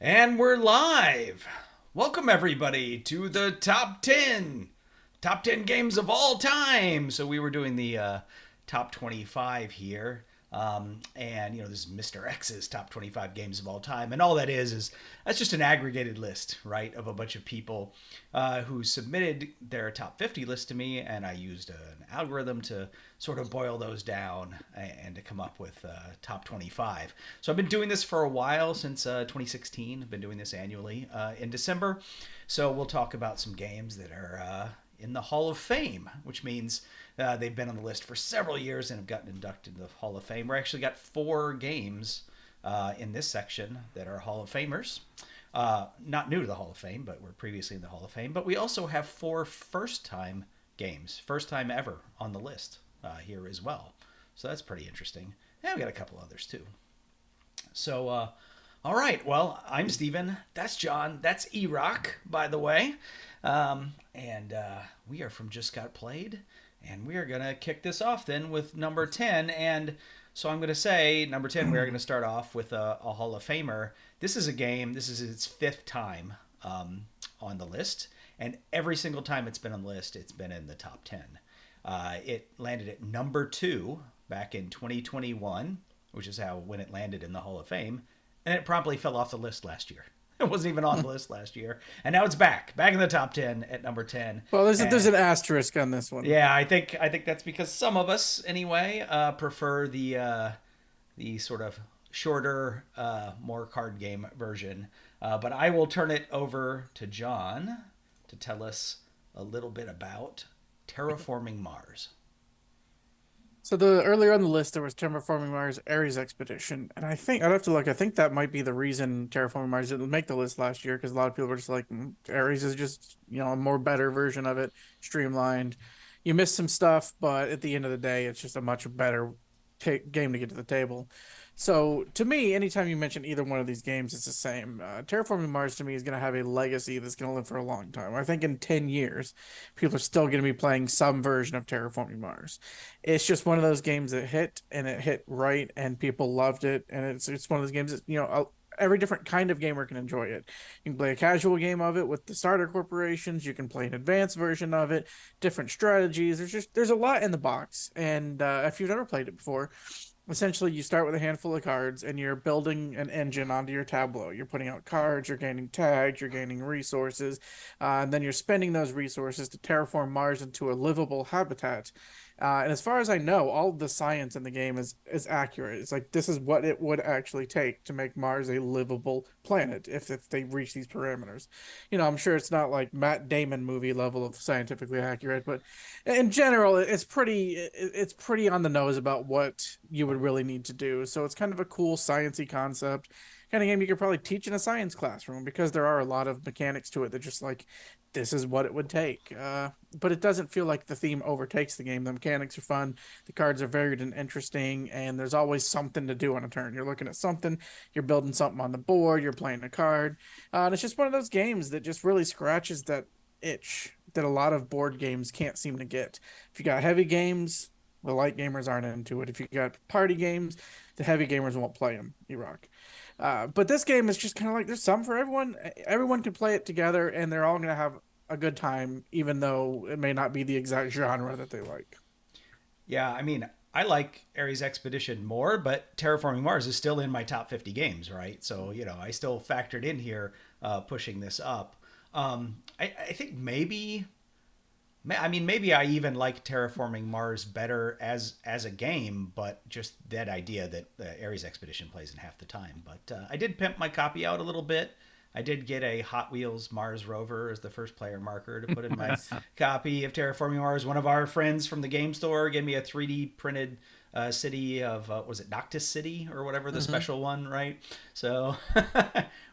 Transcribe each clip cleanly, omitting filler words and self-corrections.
And we're live. Welcome everybody to the top 10 games of all time. So we were doing the top 25 here. And this is MrX's top 25 games of all time. And all that is that's just an aggregated list, right, of a bunch of people who submitted their top 50 list to me, and I used an algorithm to sort of boil those down and to come up with top 25. So I've been doing this for a while, since 2016. I've been doing this annually in December. So we'll talk about some games that are in the Hall of Fame, which means they've been on the list for several years and have gotten inducted into the Hall of Fame. We actually got 4 games in this section that are Hall of Famers. Not new to the Hall of Fame, but were previously in the Hall of Fame. But we also have 4 first-time games, first time ever on the list here as well. So that's pretty interesting. And we got a couple others too. So, all right. Well, I'm Steven. That's John. That's Erock, by the way. And we are from Just Got Played. And we are going to kick this off then with number 10. And so I'm going to say, number 10, we are going to start off with a Hall of Famer. This is a game, this is its 5th time on the list. And every single time it's been on the list, it's been in the top 10. It landed at number 2 back in 2021, which is when it landed in the Hall of Fame. And it promptly fell off the list last year. It wasn't even on the list last year, and now it's back in the top 10 at number 10. Well, there's an asterisk on this one. Yeah, I think that's because some of us anyway prefer the sort of shorter, more card game version. But I will turn it over to John to tell us a little bit about Terraforming Mars. So the earlier on the list there was Terraforming Mars Ares Expedition, and I think I'd have to look. I think that might be the reason Terraforming Mars didn't make the list last year, because a lot of people were just like, Ares is just a more better version of it, streamlined. You missed some stuff, but at the end of the day, it's just a much better game to get to the table. So to me, anytime you mention either one of these games, it's the same. Terraforming Mars to me is going to have a legacy that's going to live for a long time. I think in 10 years, people are still going to be playing some version of Terraforming Mars. It's just one of those games that hit, and it hit right, and people loved it. And it's one of those games that, every different kind of gamer can enjoy it. You can play a casual game of it with the starter corporations. You can play an advanced version of it, different strategies. There's a lot in the box. And if you've never played it before, essentially you start with a handful of cards and you're building an engine onto your tableau. You're putting out cards, you're gaining tags, you're gaining resources, and then you're spending those resources to terraform Mars into a livable habitat. And as far as I know, all the science in the game is accurate. It's like, this is what it would actually take to make Mars a livable planet if they reach these parameters. I'm sure it's not like Matt Damon movie level of scientifically accurate, but in general, it's pretty on the nose about what you would really need to do. So it's kind of a cool sciencey concept, kind of game you could probably teach in a science classroom, because there are a lot of mechanics to it that just like, this is what it would take. But it doesn't feel like the theme overtakes the game. The mechanics are fun, the cards are varied and interesting, and there's always something to do on a turn. You're looking at something, you're building something on the board, you're playing a card, and it's just one of those games that just really scratches that itch that a lot of board games can't seem to get. If you got heavy games, the light gamers aren't into it. If you got party games, the heavy gamers won't play them. Erock. But this game is just kind of like, there's some for everyone. Everyone can play it together, and they're all going to have a good time, even though it may not be the exact genre that they like. Yeah, I mean, I like Ares Expedition more, but Terraforming Mars is still in my top 50 games, right? So, I still factored in here pushing this up. I think maybe I even like Terraforming Mars better as a game, but just that idea that the Ares Expedition plays in half the time. But I did pimp my copy out a little bit. I did get a Hot Wheels Mars rover as the first player marker to put in my copy of Terraforming Mars. One of our friends from the game store gave me a 3D printed city of was it Noctis City or whatever the special one, right? So,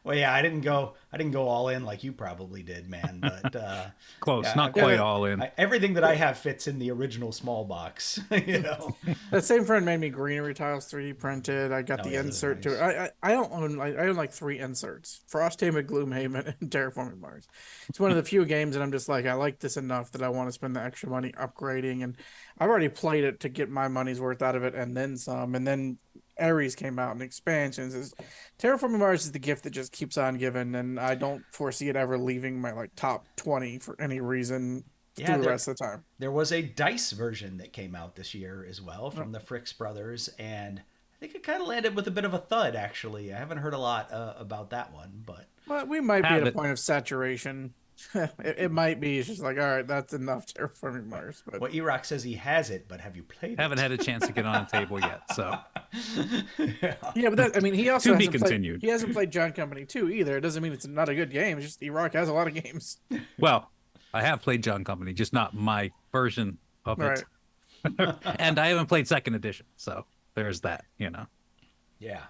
well, yeah, I didn't go all in like you probably did, man. But close, yeah, not quite all in. Everything that I have fits in the original small box, That same friend made me greenery tiles 3D printed. I got the insert to it. I own like 3 inserts: Frosthaven, Gloomhaven, and Terraforming Mars. It's one of the few games that I'm just like, I like this enough that I want to spend the extra money upgrading, and I've already played it to get my money's worth out of it and then some. And then Ares came out and expansions. Terraforming Mars is the gift that just keeps on giving, and I don't foresee it ever leaving my like top 20 for any reason Yeah, through the rest of the time. there was a dice version that came out this year as well Oh, from the Fricks brothers, and I think it kind of landed with a bit of a thud. Actually, I haven't heard a lot about that one, but but we might be Have at a it. point of saturation. It might be. It's just like, all right, that's enough Terraforming Mars. But well, Erock says he has it, but have you played Haven't it? had a chance to get on a table yet. So yeah, but that, I mean, he also To be hasn't continued. He hasn't played John Company 2 either. It doesn't mean it's not a good game. It's just Erock has a lot of games. well, I have played John Company, just not my version of Right. it. And I haven't played second edition, so there's that, you know. Yeah.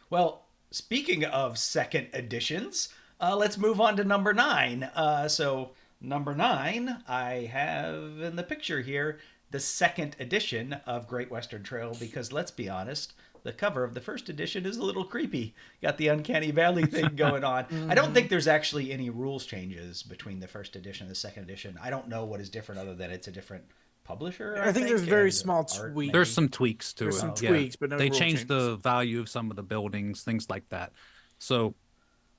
Well, speaking of second editions, let's move on to number 9. So number 9, I have in the picture here the second edition of Great Western Trail, because let's be honest, the cover of the first edition is a little creepy. Got the Uncanny Valley thing going on. I don't think there's actually any rules changes between the first edition and the second edition. I don't know what is different other than it's a different publisher. I think there's very and small art, tweaks. maybe. There's some tweaks to There's it. some Yeah. tweaks, but no they rule changed changes. the value of some of the buildings, things like that. So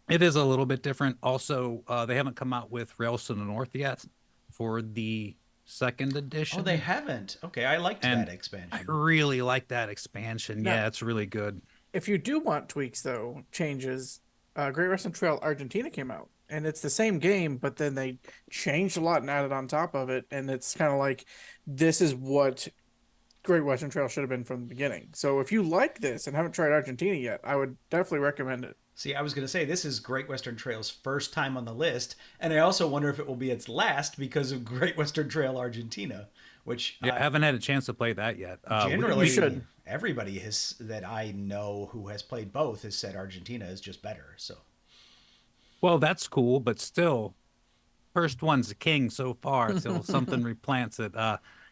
it is a little bit different. Also, they haven't come out with Rails to the North yet for the second edition. Oh, they haven't. Okay, I liked And that I expansion. really like that expansion. No. Yeah, it's really good. If you do want tweaks, though, changes, Great Western Trail Argentina came out. And it's the same game, but then they changed a lot and added on top of it. And it's kind of like, this is what Great Western Trail should have been from the beginning. So if you like this and haven't tried Argentina yet, I would definitely recommend it. See, I was going to say this is Great Western Trail's first time on the list, and I also wonder if it will be its last because of Great Western Trail Argentina, which Yeah, I haven't had a chance to play that yet. generally should. everybody has that I know who has played both has said Argentina is just better. So Well, that's cool, but still, first one's the king so far until something replants it.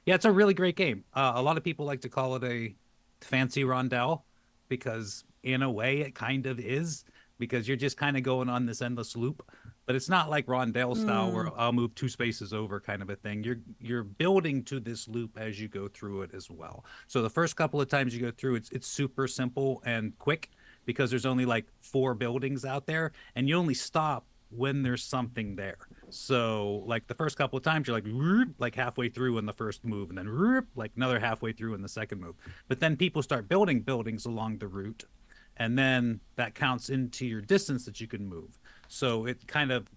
Yeah, it's a really great game. A lot of people like to call it a fancy rondel because, in a way, it kind of is, because you're just kind of going on this endless loop. But it's not like rondel style where I'll move 2 spaces over kind of a thing. You're building to this loop as you go through it as well. So the first couple of times you go through, it's super simple and quick because there's only like 4 buildings out there, and you only stop when there's something there. So like the first couple of times you're like "Whoop," like halfway through in the first move, and then "Whoop," like another halfway through in the second move. But then people start building buildings along the route, and then that counts into your distance that you can move. So it kind of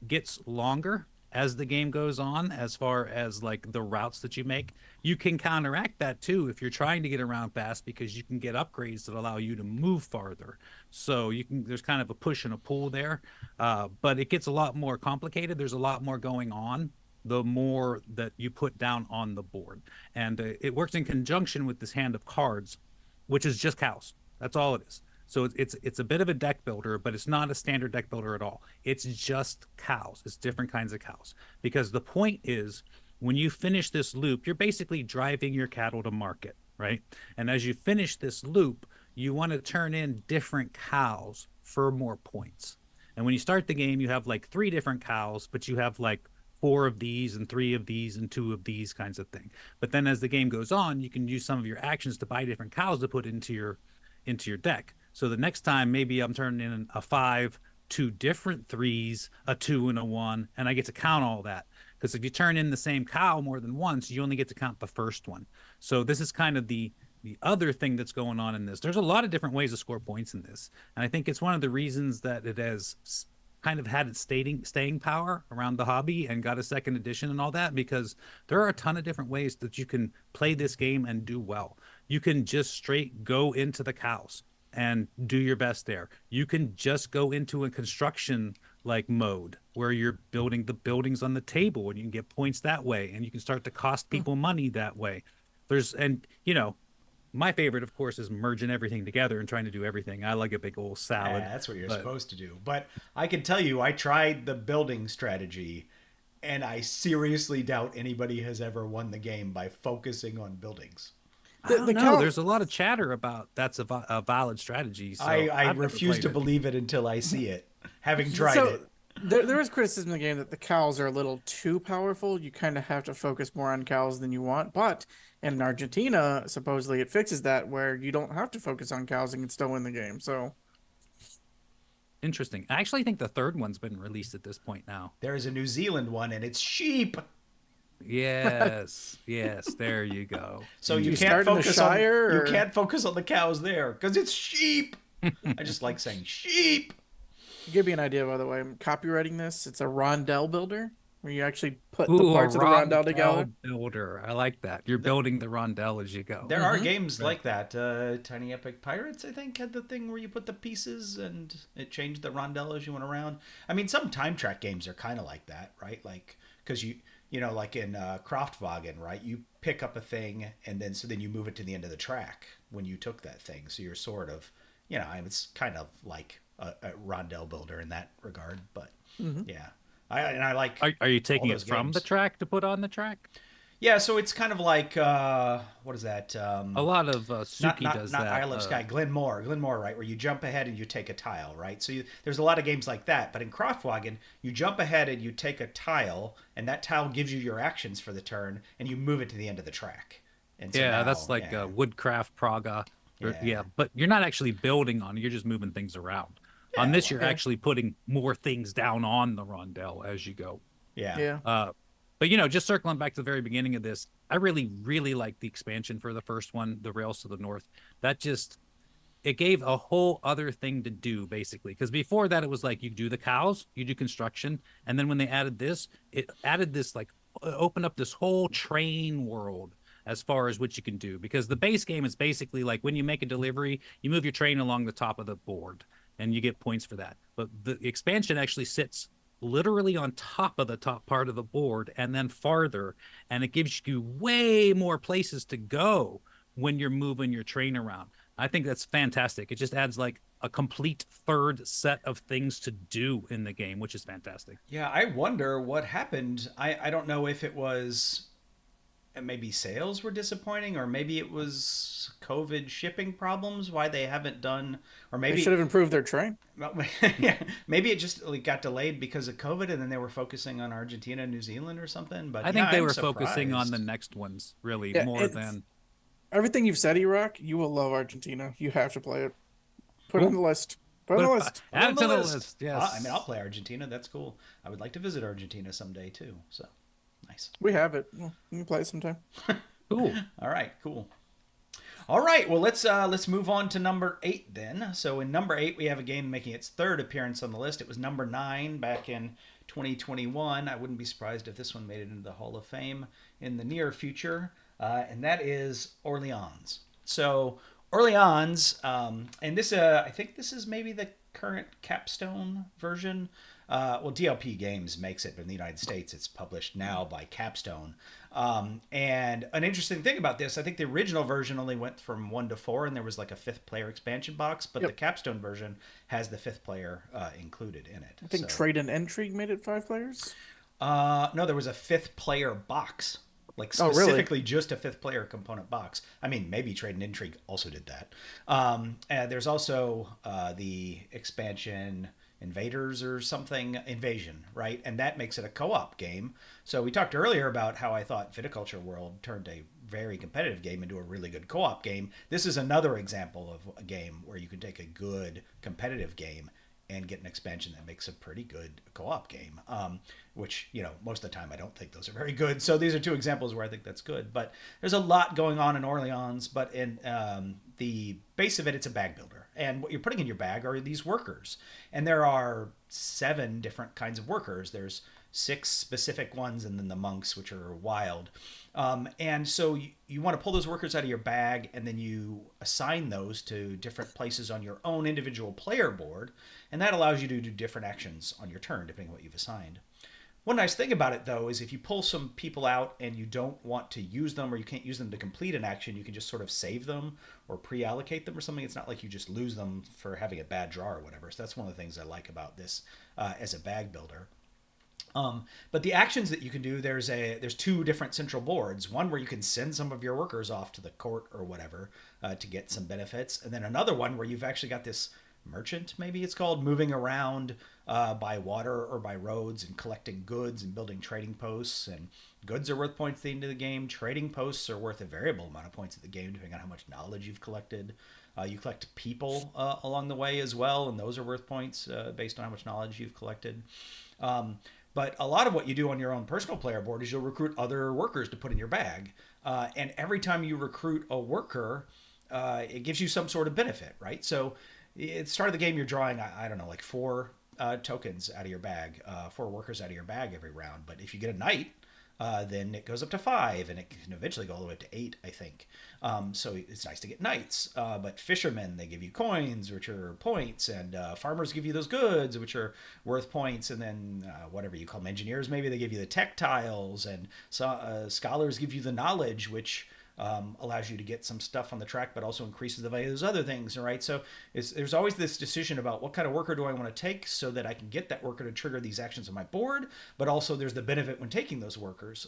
gets longer as the game goes on, as far as like the routes that you make. You can counteract that too if you're trying to get around fast, because you can get upgrades that allow you to move farther. So you can, there's kind of a push and a pull there, but it gets a lot more complicated. There's a lot more going on the more that you put down on the board, and it works in conjunction with this hand of cards, which is just cows. That's all it is. So it's a bit of a deck builder, but it's not a standard deck builder at all. It's just cows. It's different kinds of cows. Because the point is, when you finish this loop, you're basically driving your cattle to market, right? And as you finish this loop, you want to turn in different cows for more points. And when you start the game, you have like 3 different cows, but you have like 4 of these and 3 of these and 2 of these kinds of thing. But then as the game goes on, you can use some of your actions to buy different cows to put into your deck. So the next time, maybe I'm turning in a 5, 2 different 3s, a 2 and a 1, and I get to count all that. Because if you turn in the same cow more than once, you only get to count the first one. So this is kind of the other thing that's going on in this. There's a lot of different ways to score points in this. And I think it's one of the reasons that it has kind of had its staying power around the hobby and got a second edition and all that, because there are a ton of different ways that you can play this game and do well. You can just straight go into the cows and do your best there. You can just go into a construction like mode where you're building the buildings on the table, and you can get points that way, and you can start to cost people money that way. And you know, my favorite, of course, is merging everything together and trying to do everything. I like a big old salad. yeah, that's what you're supposed to do. But I can tell you, I tried the building strategy, and I seriously doubt anybody has ever won the game by focusing on buildings. I don't know. cow- There's a lot of chatter about that's a valid strategy. So I I've never refuse played to it. believe it until I see it, having tried So it. There is criticism in the game that the cows are a little too powerful. You kind of have to focus more on cows than you want. But in Argentina, supposedly it fixes that where you don't have to focus on cows and can still win the game. So Interesting. I actually think the third one's been released at this point now. There is a New Zealand one, and it's sheep. Yes, yes, there you go. So Do you you can't start in the focus on Shire, you or- can't focus on the cows there because it's sheep. I just like saying sheep. to give you an idea, by the way, I'm copywriting this. It's a rondelle builder where you actually put the Ooh, a parts of the rondelle together. builder. I like that. You're building the rondelle as you go. There are games like that. Tiny Epic Pirates, I think, had the thing where you put the pieces and it changed the rondelle as you went around. I mean, some time track games are kind of like that, right? Like, because you know, like in Kraftwagen, right? You pick up a thing and then you move it to the end of the track when you took that thing. So you're sort of, you know, it's kind of like a rondelle builder in that regard. But yeah, I like. Are you taking all it those from games. the track to put on the track? Yeah, so it's kind of like what is that? A lot of Suki does not that. Isle of Sky, Glenmore, right, where you jump ahead and you take a tile, right? So there's a lot of games like that. But in Kraftwagen, you jump ahead and you take a tile, and that tile gives you your actions for the turn, and you move it to the end of the track. And so Yeah, now- that's like yeah. Woodcraft Praga. Yeah. But you're not actually building on it. You're just moving things around. On this, you're actually putting more things down on the rondelle as you go. Yeah. But you know, just circling back to the very beginning of this, I really, really liked the expansion for the first one, the Rails to the North. It gave a whole other thing to do, basically. Because before that, it was like you do the cows, you do construction, and then when they added this, it added this opened up this whole train world as far as what you can do. Because the base game is basically like when you make a delivery, you move your train along the top of the board, and you get points for that. But the expansion actually sits literally on top of the top part of the board and then farther, and it gives you way more places to go when you're moving your train around. I think that's fantastic. It just adds like a complete third set of things to do in the game, which is fantastic. Yeah, I wonder what happened. I don't know if it was maybe sales were disappointing, or maybe it was COVID shipping problems, why they haven't done, or They maybe should have improved their train. yeah, maybe it just got delayed because of COVID, and then they were focusing on Argentina and New Zealand or something. But I think they I'm were focusing on the surprised. next ones really Yeah, more it's- than. Everything you've said, Erock, you will love Argentina. You have to play it. Put it on the list. Put it on the list. Add it On to the list. list. Yes. I mean, I'll play Argentina. That's cool. I would like to visit Argentina someday too. So nice. We have it. You can play it sometime. Cool. All right, cool. All right, well let's move on to number 8 then. So in number 8 we have a game making its third appearance on the list. It was number 9 back in 2021. I wouldn't be surprised if this one made it into the Hall of Fame in the near future, and that is Orleans. So Orleans, and this I think this is maybe the current capstone version. Well, DLP Games makes it, but in the United States, it's published now by Capstone. And an interesting thing about this, I think the original version only went from 1 to 4, and there was like a 5th player expansion box, but Yep. the Capstone version has the 5th player included in it. I think Trade and Intrigue made it 5 players. No, there was a 5th player box. Like Oh, really? specifically just a 5th player component box. I mean, maybe Trade and Intrigue also did that. And there's also the expansion Invaders or something, Invasion, right? And that makes it a co-op game. So we talked earlier about how I thought Viticulture World turned a very competitive game into a really good co-op game. This is another example of a game where you can take a good competitive game and get an expansion that makes a pretty good co-op game, which, you know, most of the time I don't think those are very good. So these are 2 examples where I think that's good. But there's a lot going on in Orleans, but in the base of it, it's a bag builder. And what you're putting in your bag are these workers. And there are 7 different kinds of workers. There's 6 specific ones, and then the monks, which are wild. And so you want to pull those workers out of your bag, and then you assign those to different places on your own individual player board. And that allows you to do different actions on your turn, depending on what you've assigned. One nice thing about it, though, is if you pull some people out and you don't want to use them, or you can't use them to complete an action, you can just sort of save them or pre-allocate them or something. It's not like you just lose them for having a bad draw or whatever. So that's one of the things I like about this as a bag builder. But the actions that you can do, there's 2 different central boards. One where you can send some of your workers off to the court or whatever to get some benefits, and then another one where you've actually got this merchant, maybe it's called, moving around by water or by roads and collecting goods and building trading posts. And goods are worth points at the end of the game. Trading posts are worth a variable amount of points at the game, depending on how much knowledge you've collected. You collect people along the way as well, and those are worth points based on how much knowledge you've collected. But a lot of what you do on your own personal player board is you'll recruit other workers to put in your bag. And every time you recruit a worker, it gives you some sort of benefit, right? So at the start of the game, you're drawing, I don't know, like 4 tokens out of your bag, 4 workers out of your bag every round. But if you get a knight, then it goes up to 5, and it can eventually go all the way up to 8, I think. So it's nice to get knights. But fishermen, they give you coins, which are points, and farmers give you those goods, which are worth points. And then whatever you call them, engineers, maybe they give you the tech tiles, and scholars give you the knowledge, which allows you to get some stuff on the track, but also increases the value of those other things, right? So there's always this decision about what kind of worker do I want to take so that I can get that worker to trigger these actions on my board, but also there's the benefit when taking those workers.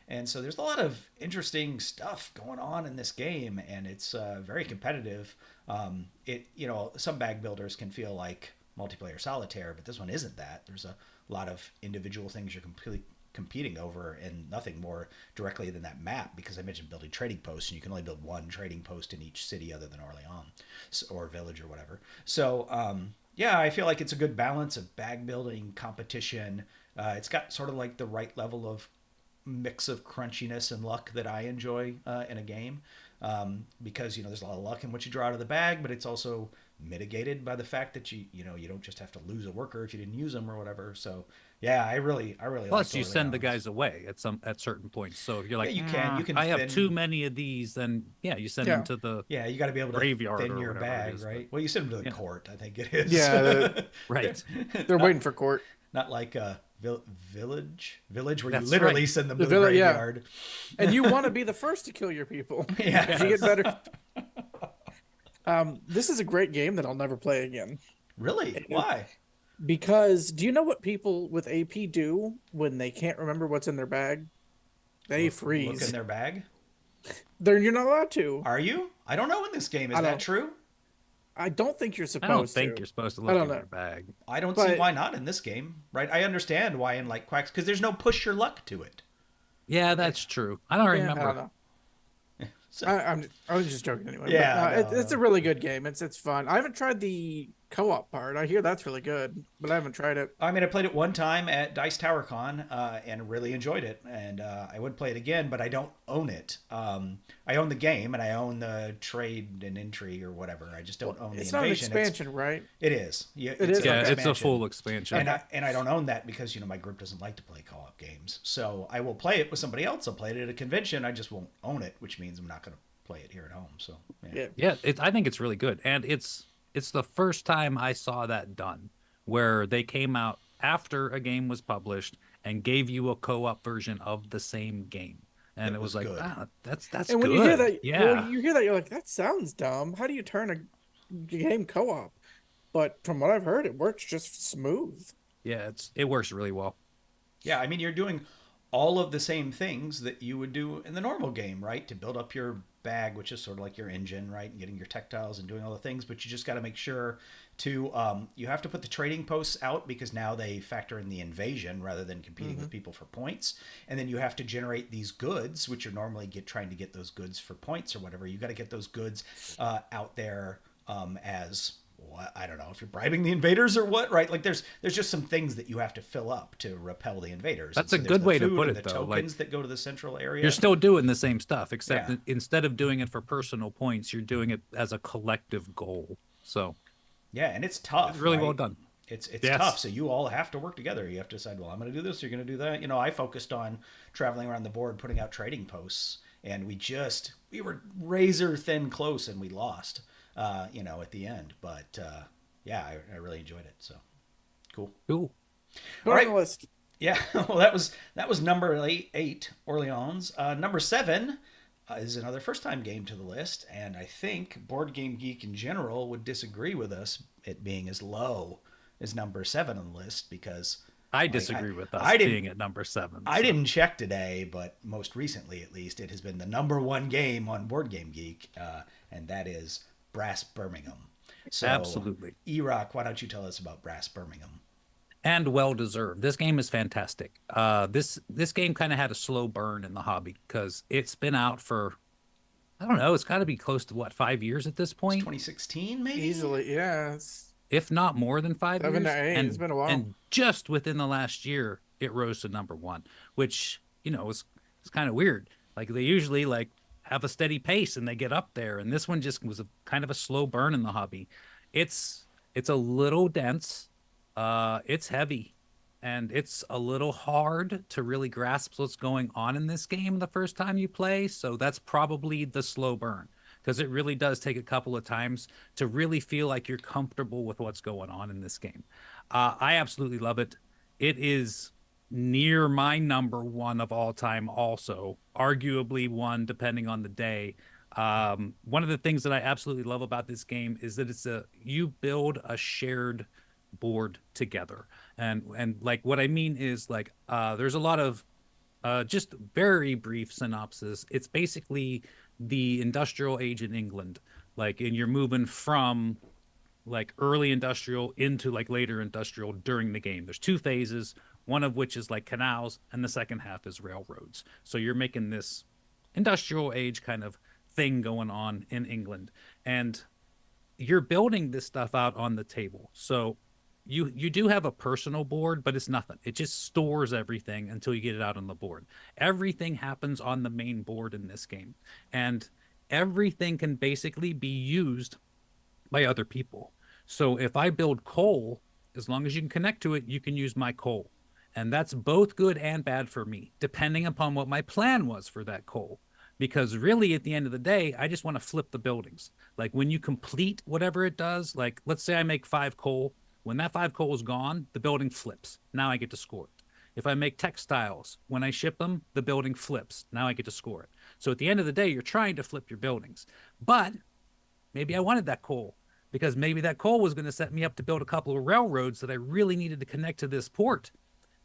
And so there's a lot of interesting stuff going on in this game, and it's very competitive. Some bag builders can feel like multiplayer solitaire, but this one isn't that. There's a lot of individual things you're completely competing over, and nothing more directly than that map, because I mentioned building trading posts, and you can only build 1 trading post in each city other than Orléans or village or whatever. So I feel like it's a good balance of bag building, competition. It's got sort of like the right level of mix of crunchiness and luck that I enjoy in a game, because there's a lot of luck in what you draw out of the bag, but it's also mitigated by the fact that you don't just have to lose a worker if you didn't use them or whatever. So yeah, I really Plus, like you send the guys away at certain points. So if you're like, you can. I have too many of these, then you send them to the you got to be able to graveyard thin or your whatever bag, it is, right? Well, you send them to the court, I think it is. Yeah, right. They're waiting for court. Not like a village where That's you literally right. send them to the graveyard. And you want to be the first to kill your people. Yeah, you get better. This is a great game that I'll never play again. Really? Why? Because do you know what people with AP do when they can't remember what's in their bag? They freeze. Look in their bag? You're not allowed to. Are you? I don't know in this game. Is that true? I don't think you're supposed I to. don't think you're supposed to look in their bag. I don't see why not in this game, right? I understand why in like Quacks, because there's no push your luck to it. Yeah, that's true. I don't remember. I don't know. So, I was just joking anyway. Yeah, but, it's a really good game. It's fun. I haven't tried the co-op part. I hear that's really good, but I haven't tried it. I mean, I played it one time at Dice Tower Con and really enjoyed it, and I would play it again, but I don't own it. I own the game, and I own the trade and entry or whatever. I just don't own the invasion. It's not an expansion, right? It is. It's a full expansion. And I don't own that because my group doesn't like to play co-op games. So I will play it with somebody else. I'll play it at a convention. I just won't own it, which means I'm not going to play it here at home. So I think it's really good, and it's the first time I saw that done, where they came out after a game was published and gave you a co-op version of the same game. And it was like, wow, that's and when good. You hear that, you hear that, you're like, that sounds dumb. How do you turn a game co-op? But from what I've heard, it works just smooth. Yeah, it works really well. Yeah, I mean, you're doing all of the same things that you would do in the normal game, right? To build up your bag, which is sort of like your engine, right? And getting your tactiles and doing all the things, but you just got to make sure to you have to put the trading posts out, because now they factor in the invasion rather than competing with people for points. And then you have to generate these goods, which you're normally trying to get those goods for points or whatever. You got to get those goods out there as what, I don't know if you're bribing the invaders or what, right? Like there's just some things that you have to fill up to repel the invaders. That's a good way to put it, the though. Tokens that go to the central area. You're still doing the same stuff, except instead of doing it for personal points, you're doing it as a collective goal. So yeah, and it's tough. It's really well done. It's tough. So you all have to work together. You have to decide, well, I'm going to do this, you're going to do that. I focused on traveling around the board, putting out trading posts, and we were razor thin close, and we lost, at the end. But I really enjoyed it. So cool. Cool. All right. On the list. Yeah. Well, that was number 8, Orleans. Number 7 is another first-time game to the list, and I think Board Game Geek in general would disagree with us it being as low as number 7 on the list, because I disagree with us being at number 7. I didn't check today, but most recently, at least, it has been the number 1 game on Board Game Geek, and that is Brass Birmingham. So, Absolutely. Erock, why don't you tell us about Brass Birmingham? And well deserved. This game is fantastic. This game kind of had a slow burn in the hobby because it's been out for, I don't know, it's got to be close to what, 5 years at this It's point, 2016, maybe? Easily, yeah. It's if not more than five 7 to years. 8. It's been a while. And just within the last year, it rose to number one, which is kind of weird. Like they usually like have a steady pace and they get up there, and this one just was a kind of a slow burn in the hobby. It's a little dense, it's heavy, and it's a little hard to really grasp what's going on in this game the first time you play. So that's probably the slow burn because it really does take a couple of times to really feel like you're comfortable with what's going on in this game. I absolutely love it. It is near my number one of all time, also, arguably one depending on the day. One of the things that I absolutely love about this game is that you build a shared board together. And like what I mean is like there's a lot of just very brief synopsis. It's basically the industrial age in England. Like, and you're moving from like early industrial into like later industrial during the game. There's two phases, one of which is like canals, and the second half is railroads. So you're making this industrial age kind of thing going on in England. And you're building this stuff out on the table. So you do have a personal board, but it's nothing. It just stores everything until you get it out on the board. Everything happens on the main board in this game, and everything can basically be used by other people. So if I build coal, as long as you can connect to it, you can use my coal. And that's both good and bad for me, depending upon what my plan was for that coal. Because really, at the end of the day, I just want to flip the buildings. Like when you complete whatever it does, like let's say I make 5 coal. When that 5 coal is gone, the building flips. Now I get to score it. If I make textiles, when I ship them, the building flips. Now I get to score it. So at the end of the day, you're trying to flip your buildings. But maybe I wanted that coal because maybe that coal was going to set me up to build a couple of railroads that I really needed to connect to this port.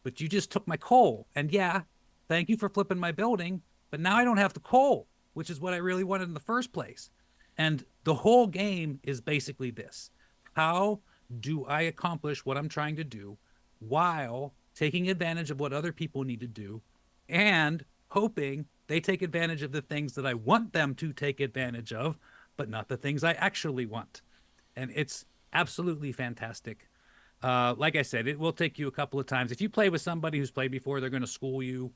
But you just took my coal. And yeah, thank you for flipping my building. But now I don't have the coal, which is what I really wanted in the first place. And the whole game is basically this. How do I accomplish what I'm trying to do while taking advantage of what other people need to do and hoping they take advantage of the things that I want them to take advantage of, but not the things I actually want. And it's absolutely fantastic. Like I said, it will take you a couple of times. If you play with somebody who's played before, they're going to school you.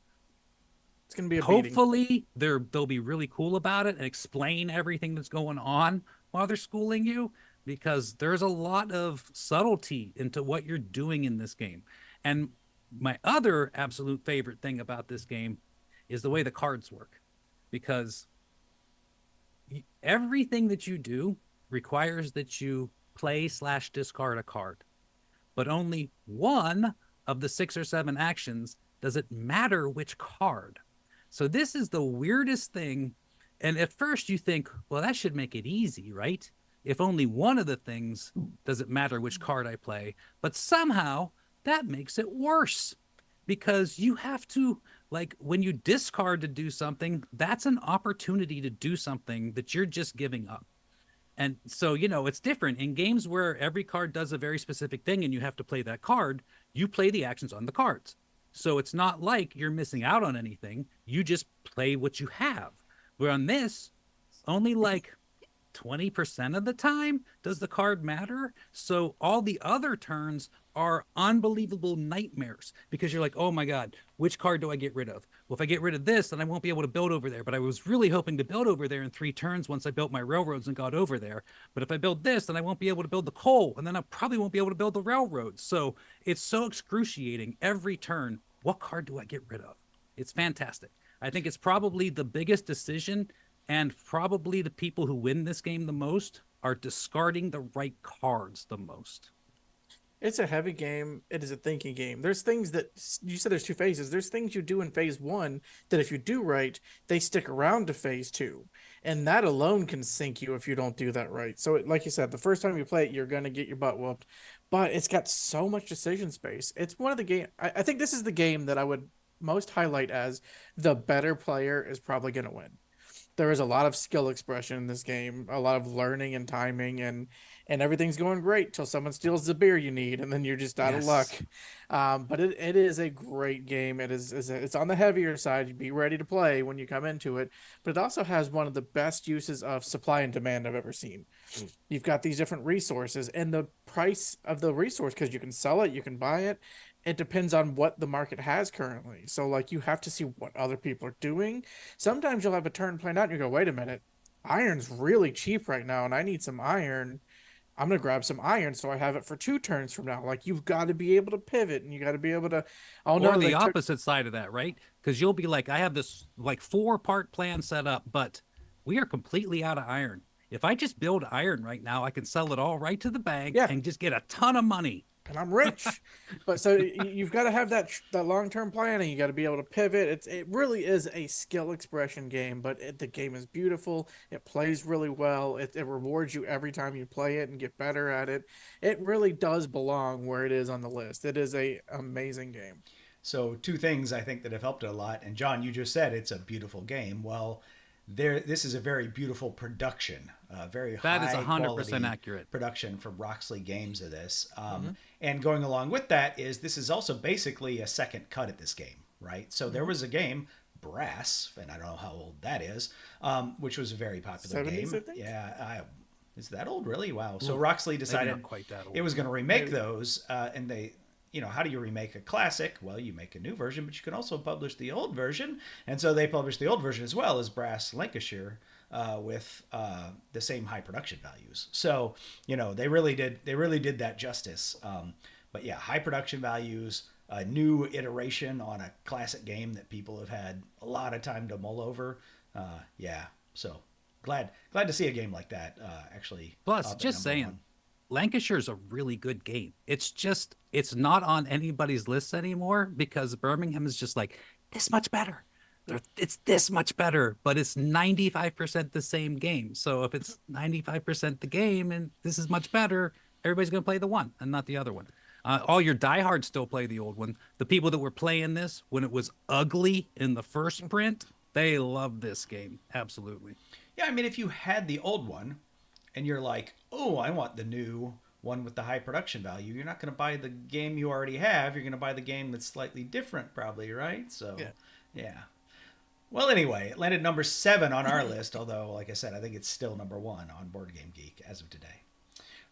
It's going to be a Hopefully, they'll be really cool about it and explain everything that's going on while they're schooling you, because there's a lot of subtlety into what you're doing in this game. And my other absolute favorite thing about this game is the way the cards work, because everything that you do requires that you play/discard a card, but only one of the 6 or 7 actions does it matter which card. So this is the weirdest thing. And at first you think, well, that should make it easy, right? If only one of the things doesn't matter which card I play. But somehow that makes it worse, because you have to, like, when you discard to do something, that's an opportunity to do something that you're just giving up. And so, it's different in games where every card does a very specific thing and you have to play that card. You play the actions on the cards. So it's not like you're missing out on anything. You just play what you have. Where on this, only like 20% of the time does the card matter. So all the other turns are unbelievable nightmares, because you're like, oh my God, which card do I get rid of? Well, if I get rid of this, then I won't be able to build over there. But I was really hoping to build over there in 3 turns once I built my railroads and got over there. But if I build this, then I won't be able to build the coal, and then I probably won't be able to build the railroads. So it's so excruciating every turn. What card do I get rid of? It's fantastic. I think it's probably the biggest decision, and probably the people who win this game the most are discarding the right cards the most. It's a heavy game. It is a thinking game. There's things that you said there's 2 phases. There's things you do in phase 1 that if you do right, they stick around to phase 2. And that alone can sink you if you don't do that right. So like you said, the first time you play it, you're going to get your butt whooped. But it's got so much decision space. It's one of the game. I think this is the game that I would most highlight as the better player is probably going to win. There is a lot of skill expression in this game, a lot of learning and timing, and and everything's going great till someone steals the beer you need, and then you're just out of luck. Yes. But it is a great game. It's on the heavier side. Be ready to play when you come into it, but it also has one of the best uses of supply and demand I've ever seen. You've got these different resources, and the price of the resource, because you can sell it, you can buy it. It depends on what the market has currently. So like you have to see what other people are doing. Sometimes you'll have a turn planned out and you go, wait a minute, iron's really cheap right now and I need some iron. I'm gonna grab some iron so I have it for 2 turns from now. Like you've got to be able to pivot and you got to be able to. Oh Or no, the they took. opposite side of that, right? Because you'll be like, I have this like 4-part plan set up, but we are completely out of iron. If I just build iron right now, I can sell it all right to the bank Yeah, and just get a ton of money. and I'm rich. But so you've got to have that long term planning. You got to be able to pivot. It really is a skill expression game, but the game is beautiful. It plays really well. It rewards you every time you play it and get better at it. It really does belong where it is on the list. It is a amazing game. So two things I think that have helped it a lot. And John, you just said it's a beautiful game. Well, this is a very beautiful production, very That is high 100% quality accurate. production from Roxley Games of this. Mm-hmm. And going along with that is this is also basically a second cut at this game, right? So there was a game, Brass, and I don't know how old that is, which was a very popular 70s, game. I think? Yeah, is that old really? Wow. So Ooh, Roxley maybe decided not quite that old. it was going to remake Maybe. those, and they, how do you remake a classic? Well, you make a new version, but you can also publish the old version. And so they published the old version as well as Brass Lancashire with the same high production values. So they really did that justice. But yeah, high production values, a new iteration on a classic game that people have had a lot of time to mull over. Yeah, so glad to see a game like that actually. Plus, up at just number saying, one. Lancashire's a really good game. It's not on anybody's list anymore because Birmingham is just like this much better. It's this much better, but it's 95% the same game. So if it's 95% the game and this is much better, everybody's going to play the one and not the other one. All your diehards still play the old one. The people that were playing this when it was ugly in the first print, they love this game. Absolutely. Yeah, I mean, if you had the old one and you're like, oh, I want the new one with the high production value, you're not going to buy the game you already have. You're going to buy the game that's slightly different, probably, right? So, yeah. Well, anyway, it landed number 7 on our list, although, like I said, I think it's still number 1 on Board Game Geek as of today.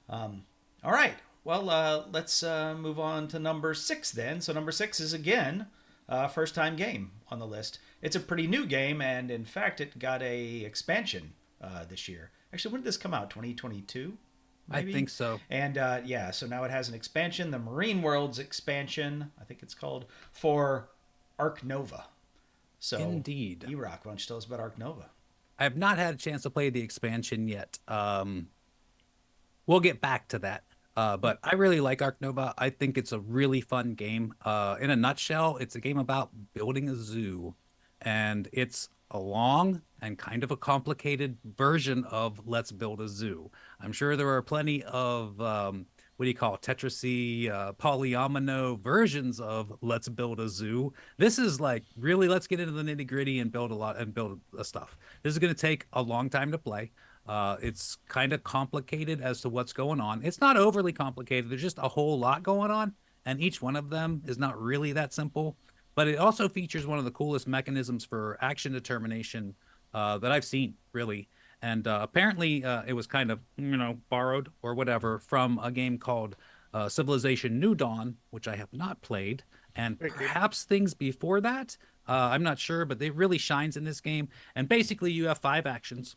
All right. Well, let's move on to number 6 then. So number 6 is, again, first-time game on the list. It's a pretty new game, and in fact, it got a expansion this year. Actually, when did this come out? 2022? Maybe? I think so. And yeah, so now it has an expansion, the Marine Worlds expansion, I think it's called, for Ark Nova. So, Indeed. Erock, why don't you tell us about Ark Nova? I have not had a chance to play the expansion yet. We'll get back to that. But I really like Ark Nova. I think it's a really fun game. In a nutshell, it's a game about building a zoo. And it's a long and kind of a complicated version of Let's Build a Zoo. I'm sure there are plenty of, what do you call it, Tetrisy, polyomino versions of Let's Build a Zoo. This is like, really, let's get into the nitty gritty and build stuff. This is going to take a long time to play. It's kind of complicated as to what's going on. It's not overly complicated. There's just a whole lot going on, and each one of them is not really that simple. But it also features one of the coolest mechanisms for action determination that I've seen, really. And apparently it was kind of, borrowed or whatever from a game called Civilization New Dawn, which I have not played. And perhaps things before that. I'm not sure, but it really shines in this game. And basically you have 5 actions,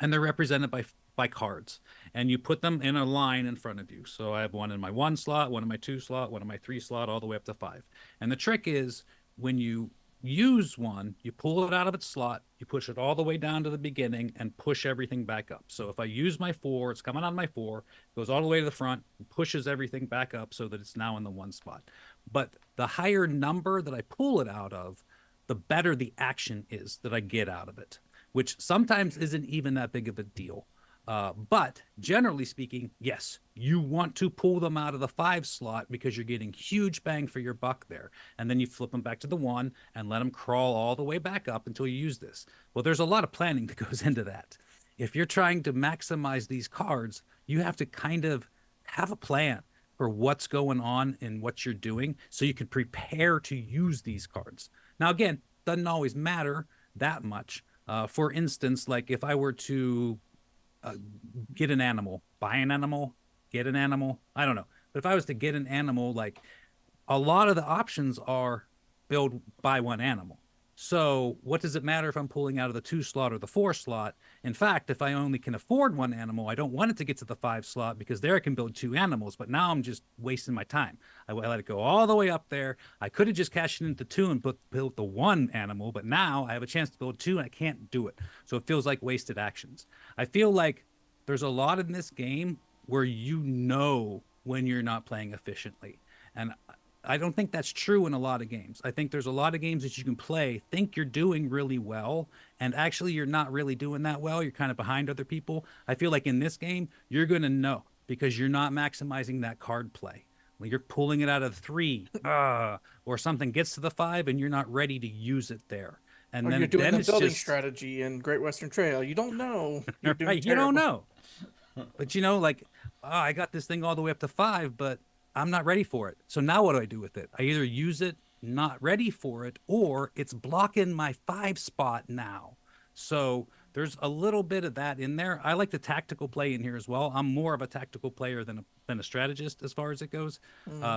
and they're represented by cards. And you put them in a line in front of you. So I have one in my 1 slot, one in my 2 slot, one in my 3 slot, all the way up to 5. And the trick is when you use one, you pull it out of its slot, you push it all the way down to the beginning and push everything back up. So if I use my 4, it's coming on my 4, goes all the way to the front, and pushes everything back up so that it's now in the 1 spot. But the higher number that I pull it out of, the better the action is that I get out of it, which sometimes isn't even that big of a deal. But generally speaking, yes, you want to pull them out of the 5 slot because you're getting huge bang for your buck there. And then you flip them back to the 1 and let them crawl all the way back up until you use this. Well, there's a lot of planning that goes into that. If you're trying to maximize these cards, you have to kind of have a plan for what's going on and what you're doing so you can prepare to use these cards. Now, again, doesn't always matter that much. For instance, like if I were to get an animal, buy an animal, get an animal, I don't know. But if I was to get an animal, like a lot of the options are build buy one animal. So what does it matter if I'm pulling out of the 2 slot or the 4 slot? In fact, if I only can afford one animal, I don't want it to get to the 5 slot because there I can build 2 animals, but now I'm just wasting my time. I let it go all the way up there. I could have just cashed it into 2 and built the 1 animal, but now I have a chance to build 2 and I can't do it. So it feels like wasted actions. I feel like there's a lot in this game where you know when you're not playing efficiently. And I don't think that's true in a lot of games. I think there's a lot of games that you can play, think you're doing really well, and actually you're not really doing that well. You're kind of behind other people. I feel like in this game, you're going to know because you're not maximizing that card play. When you're pulling it out of 3, or something gets to the 5 and you're not ready to use it there. And or then you're doing then the building just, strategy in Great Western Trail. You don't know. You're doing right, you don't terrible. know. But like, I got this thing all the way up to 5, but I'm not ready for it. So now what do I do with it? I either use it not ready for it, or it's blocking my 5 spot now. So there's a little bit of that in there. I like the tactical play in here as well. I'm more of a tactical player than a strategist as far as it goes.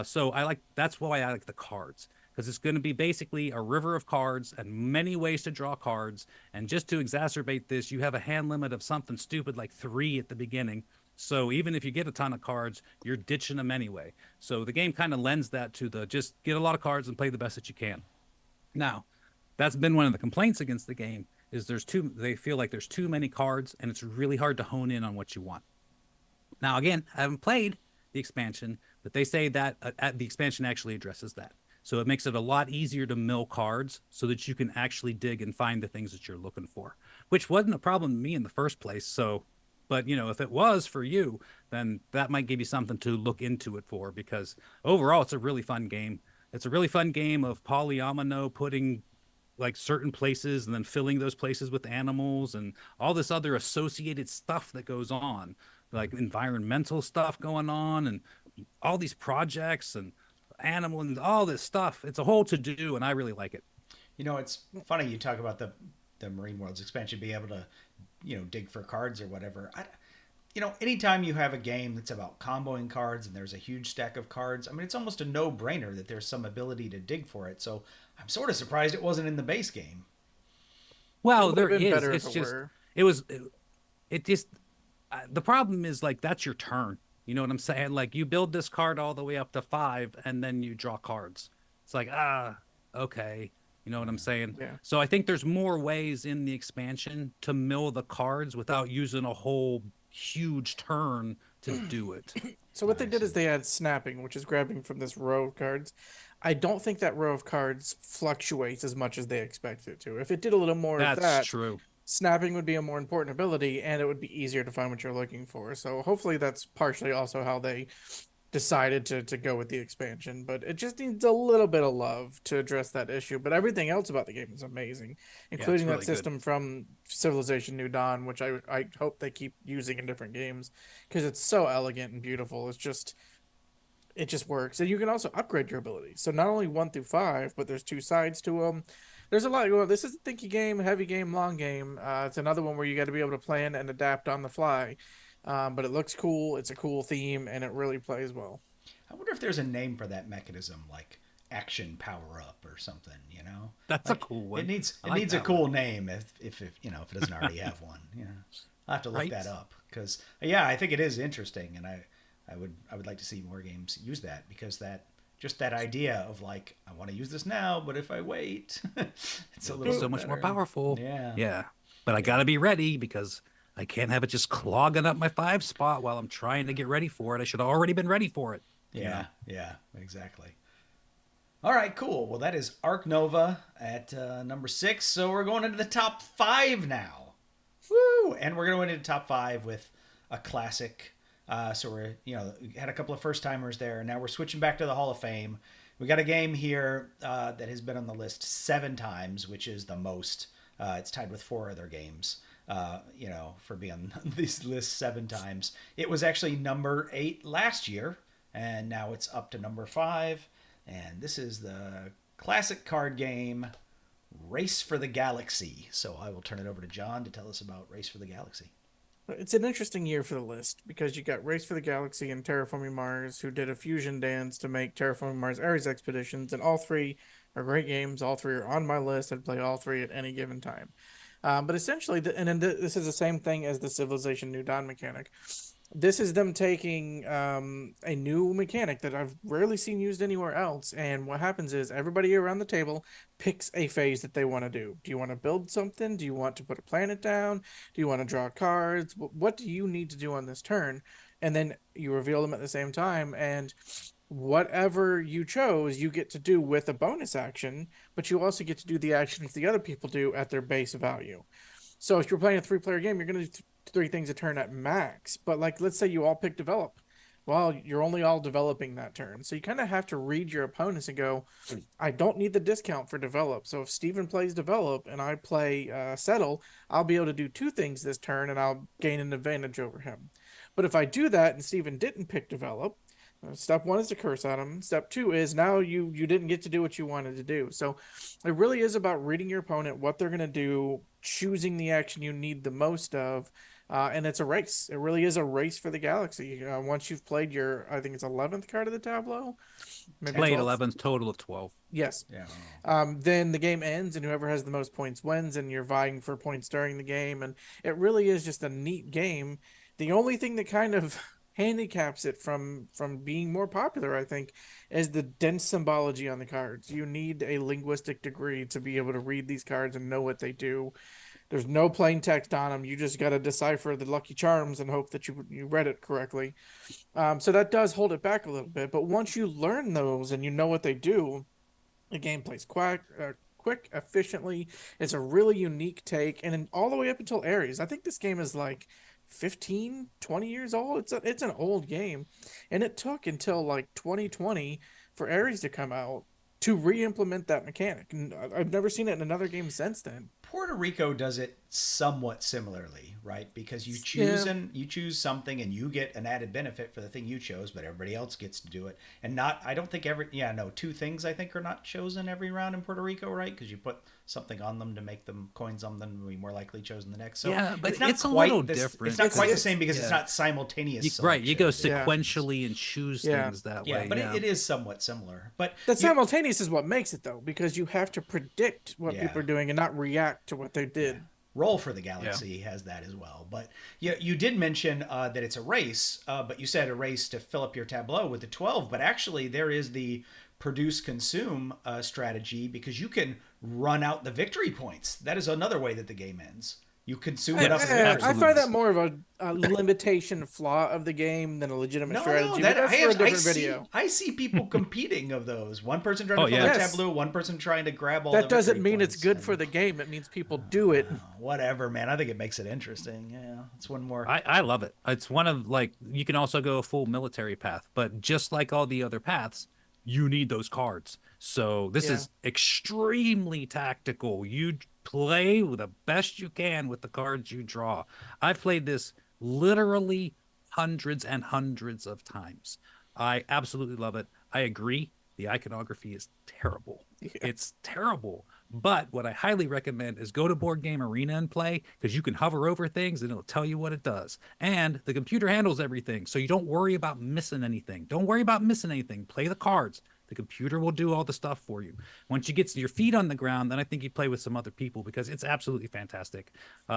So that's why I like the cards, because it's going to be basically a river of cards and many ways to draw cards. And just to exacerbate this, you have a hand limit of something stupid like 3 at the beginning. So even if you get a ton of cards, you're ditching them anyway. So the game kind of lends that to the just get a lot of cards and play the best that you can. Now, that's been one of the complaints against the game is they feel like there's too many cards and it's really hard to hone in on what you want. Now, again, I haven't played the expansion, but they say that the expansion actually addresses that. So it makes it a lot easier to mill cards so that you can actually dig and find the things that you're looking for, which wasn't a problem to me in the first place. So, but if it was for you, then that might give you something to look into it for, because overall it's a really fun game. It's a really fun game of polyomino, putting like certain places and then filling those places with animals and all this other associated stuff that goes on, like environmental stuff going on and all these projects and animal and all this stuff. It's a whole to do, and I really like it. It's funny you talk about the Marine Worlds expansion, being able to dig for cards or whatever. Anytime you have a game that's about comboing cards and there's a huge stack of cards, I mean, it's almost a no-brainer that there's some ability to dig for it. So I'm sort of surprised it wasn't in the base game. Well, It there would've been is. better It's if it just were. it just the problem is like that's your turn. You know what I'm saying? Like you build this card all the way up to 5, and then you draw cards. It's like okay. You know what I'm saying? Yeah. So I think there's more ways in the expansion to mill the cards without using a whole huge turn to do it. So what they did is they had snapping, which is grabbing from this row of cards. I don't think that row of cards fluctuates as much as they expect it to. If it did a little more of That's that, true. snapping would be a more important ability, and it would be easier to find what you're looking for. So hopefully that's partially also how they decided to go with the expansion, but it just needs a little bit of love to address that issue. But everything else about the game is amazing, including really that system from Civilization New Dawn, which I hope they keep using in different games because it's so elegant and beautiful. It just works. And you can also upgrade your abilities. So not only 1 through 5, but there's 2 sides to them. There's a lot. Well, this is a thinky game, heavy game, long game. It's another one where you got to be able to plan and adapt on the fly. But it looks cool. It's a cool theme, and it really plays well. I wonder if there's a name for that mechanism, like action power up or something. That's like, a cool one. It needs like a cool name if it doesn't already have one. I'll have to look that up because I think it is interesting, and I would like to see more games use that, because that idea of like, I want to use this now, but if I wait, it's a little so much more powerful. Yeah. But I gotta be ready because I can't have it just clogging up my 5 spot while I'm trying to get ready for it. I should have already been ready for it. Yeah, exactly. All right, cool. Well, that is Ark Nova at number 6. So we're going into the top 5 now. Woo! And we're going into the top 5 with a classic. So we're, had a couple of first timers there. Now we're switching back to the Hall of Fame. We got a game here that has been on the list 7 times, which is the most. It's tied with 4 other games. for being on these lists 7 times. It was actually number 8 last year, and now it's up to number 5. And this is the classic card game, Race for the Galaxy. So I will turn it over to John to tell us about Race for the Galaxy. It's an interesting year for the list because you got Race for the Galaxy and Terraforming Mars, who did a fusion dance to make Terraforming Mars Ares Expeditions, and all 3 are great games. All 3 are on my list. I'd play all 3 at any given time. But essentially, this is the same thing as the Civilization New Dawn mechanic. This is them taking a new mechanic that I've rarely seen used anywhere else. And what happens is everybody around the table picks a phase that they want to do. Do you want to build something? Do you want to put a planet down? Do you want to draw cards? What do you need to do on this turn? And then you reveal them at the same time. And whatever you chose, you get to do with a bonus action, but you also get to do the actions the other people do at their base value. So if you're playing a 3-player game, you're going to do 3 things a turn at max. But like, let's say you all pick develop. Well, you're only all developing that turn. So you kind of have to read your opponents and go, I don't need the discount for develop. So if Steven plays develop and I play settle, I'll be able to do 2 things this turn and I'll gain an advantage over him. But if I do that and Steven didn't pick develop, step 1 is to curse at him. Step 2 is now you didn't get to do what you wanted to do. So it really is about reading your opponent, what they're going to do, choosing the action you need the most of. And it's a race. It really is a race for the galaxy. Once you've played your, I think it's 11th card of the tableau. Maybe played 11, total of 12. Yes. Yeah. Then the game ends and whoever has the most points wins, and you're vying for points during the game. And it really is just a neat game. The only thing that kind of handicaps it from being more popular, I think, is the dense symbology on the cards. You need a linguistic degree to be able to read these cards and know what they do. There's no plain text on them. You just got to decipher the lucky charms and hope that you read it correctly. So that does hold it back a little bit. But once you learn those and you know what they do, the game plays quick, efficiently. It's a really unique take. And then all the way up until Ares. I think this game is like 15, 20 years old. It's an old game, and it took until like 2020 for Ares to come out to re-implement that mechanic, and I've never seen it in another game since then. Puerto Rico does it somewhat similarly, right? Because you choose something and you get an added benefit for the thing you chose, but everybody else gets to do it. And I don't think 2 things I think are not chosen every round in Puerto Rico, right? Because you put something on them to make them coins on them to be more likely chosen the next. So yeah, but it's a little different. It's not quite the same because it's not simultaneous. Right, you go sequentially and choose things that way. But it is somewhat similar. But the simultaneous is what makes it, though, because you have to predict what people are doing and not react to what they did. Yeah. Roll for the Galaxy has that as well. But you did mention that it's a race, but you said a race to fill up your tableau with the 12. But actually, there is the produce consume strategy, because you can run out the victory points. That is another way that the game ends. You consume it up. I find that more of a limitation flaw of the game than a legitimate strategy. But that's for a different video. I see people competing of those. One person trying to fill the tableau, one person trying to grab all. That doesn't mean it's good for the game. It means people do it. Whatever, man. I think it makes it interesting. Yeah, it's one more. I love it. It's one of, like, you can also go a full military path, but just like all the other paths, you need those cards. So this is extremely tactical. You play the best you can with the cards you draw. I've played this literally hundreds and hundreds of times. I absolutely love it. I agree. The iconography is terrible. Yeah. It's terrible. But what I highly recommend is go to Board Game Arena and play, because you can hover over things and it'll tell you what it does. And the computer handles everything, so you don't worry about missing anything. Don't worry about missing anything. Play the cards. The computer will do all the stuff for you. Once you get your feet on the ground, then I think you play with some other people, because it's absolutely fantastic.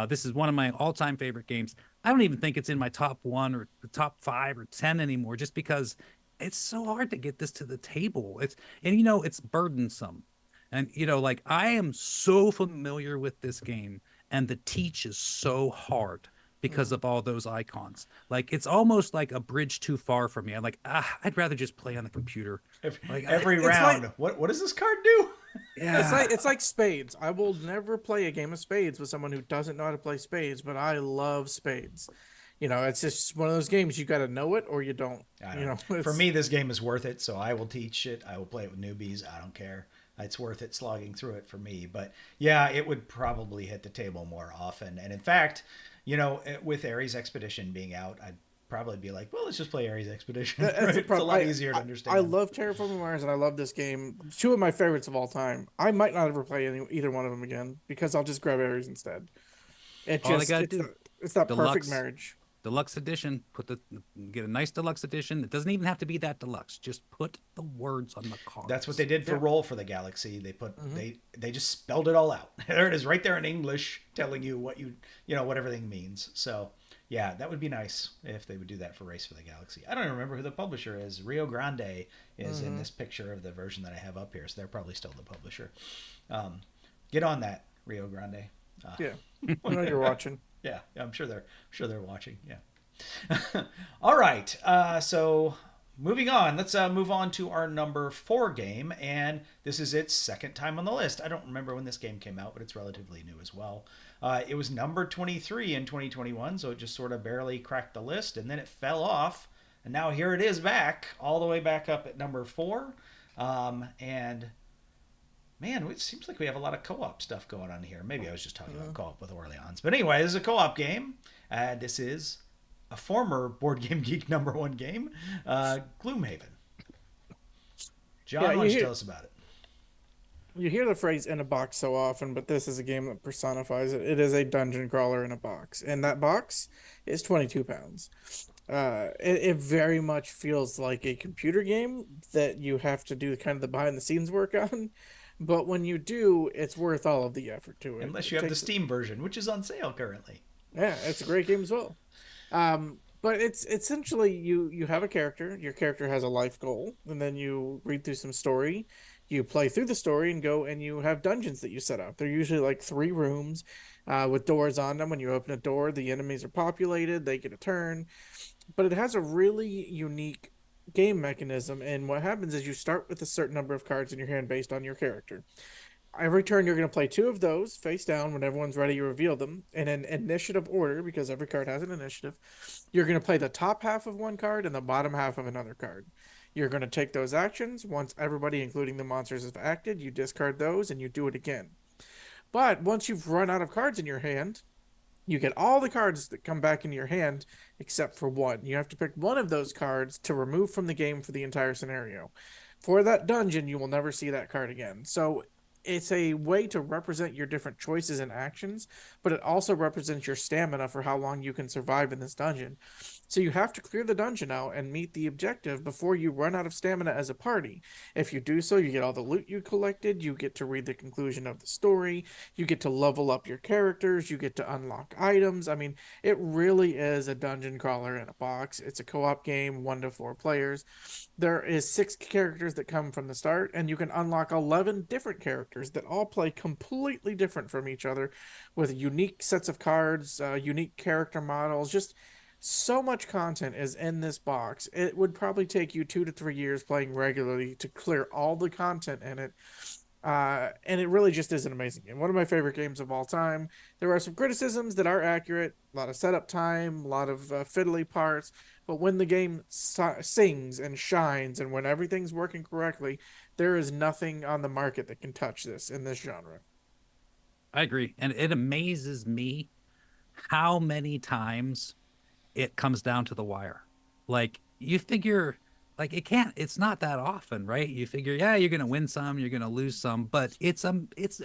This is one of my all-time favorite games. I don't even think it's in my top 1 or the top 5 or 10 anymore, just because it's so hard to get this to the table. It's burdensome. And, like, I am so familiar with this game, and the teach is so hard because of all those icons. Like, it's almost like a bridge too far for me. I'm like, I'd rather just play on the computer. Every round. Like, what does this card do? Yeah. It's like spades. I will never play a game of spades with someone who doesn't know how to play spades, but I love spades. It's just one of those games. You got to know it or you don't. For me, this game is worth it, so I will teach it. I will play it with newbies. I don't care. it's worth it slogging through it for me. But yeah, it would probably hit the table more often. And in fact, with Ares Expedition being out, I'd probably be like, well, let's just play Ares Expedition. That's Right? the It's a problem. lot easier to understand. I love Terraforming Mars and I love this game. Two of my favorites of all time. I might not ever play either one of them again because I'll just grab Ares instead. All they gotta do, It's that perfect deluxe, marriage. deluxe edition. Get a nice deluxe edition. It doesn't even have to be that deluxe. Just put the words on the card. That's what they did for Roll for the Galaxy. They put they just spelled it all out. There it is, right there in English, telling you what what everything means. So yeah, that would be nice if they would do that for Race for the Galaxy. I don't even remember who the publisher is. Rio Grande is in this picture of the version that I have up here, so they're probably still the publisher. Get on that, Rio Grande. Yeah, I know you're watching. Yeah, I'm sure they're watching. Yeah. All right. So moving on, let's move on to our number 4 game, and this is its second time on the list. I don't remember when this game came out, but it's relatively new as well. It was number 23 in 2021, so it just sort of barely cracked the list, and then it fell off, and now here it is back, all the way back up at number 4. And man, it seems like we have a lot of co-op stuff going on here. Maybe I was just talking about co-op with Orleans. But anyway, this is a co-op game. This is a former Board Game Geek #1 game, Gloomhaven. John, why don't you tell us about it? You hear the phrase "in a box" so often, but this is a game that personifies it. It is a dungeon crawler in a box, and that box is 22 pounds. It very much feels like a computer game that you have to do kind of the behind-the-scenes work on. But when you do, it's worth all of the effort to it. Unless you have the Steam version, which is on sale currently. Yeah, it's a great game as well. But it's essentially you have a character. Your character has a life goal, and then you read through some story. You play through the story and go and you have dungeons that you set up. They're usually like 3 rooms with doors on them. When you open a door, the enemies are populated. They get a turn. But it has a really unique game mechanism, and what happens is you start with a certain number of cards in your hand based on your character. Every turn you're going to play 2 of those face down. When everyone's ready, you reveal them in an initiative order, because every card has an initiative. You're going to play the top half of one card and the bottom half of another card. You're going to take those actions. Once everybody, including the monsters, have acted, you discard those and you do it again. But once you've run out of cards in your hand, you get all the cards that come back in your hand except for one. You have to pick one of those cards to remove from the game for the entire scenario. For that dungeon, you will never see that card again. So it's a way to represent your different choices and actions, but it also represents your stamina for how long you can survive in this dungeon. So you have to clear the dungeon out and meet the objective before you run out of stamina as a party. If you do so, you get all the loot you collected, you get to read the conclusion of the story, you get to level up your characters, you get to unlock items. I mean, it really is a dungeon crawler in a box. It's a co-op game, 1 to 4 players. There is 6 characters that come from the start, and you can unlock 11 different characters that all play completely different from each other with unique sets of cards, unique character models. Just so much content is in this box. It would probably take you 2 to 3 years playing regularly to clear all the content in it. And it really just is an amazing game. One of my favorite games of all time. There are some criticisms that are accurate. A lot of setup time, a lot of fiddly parts. But when the game sings and shines and when everything's working correctly, there is nothing on the market that can touch this in this genre. I agree. And it amazes me how many times it comes down to the wire. Like, you figure, like, it's not that often, right? You figure, yeah, you're going to win some, you're going to lose some, but it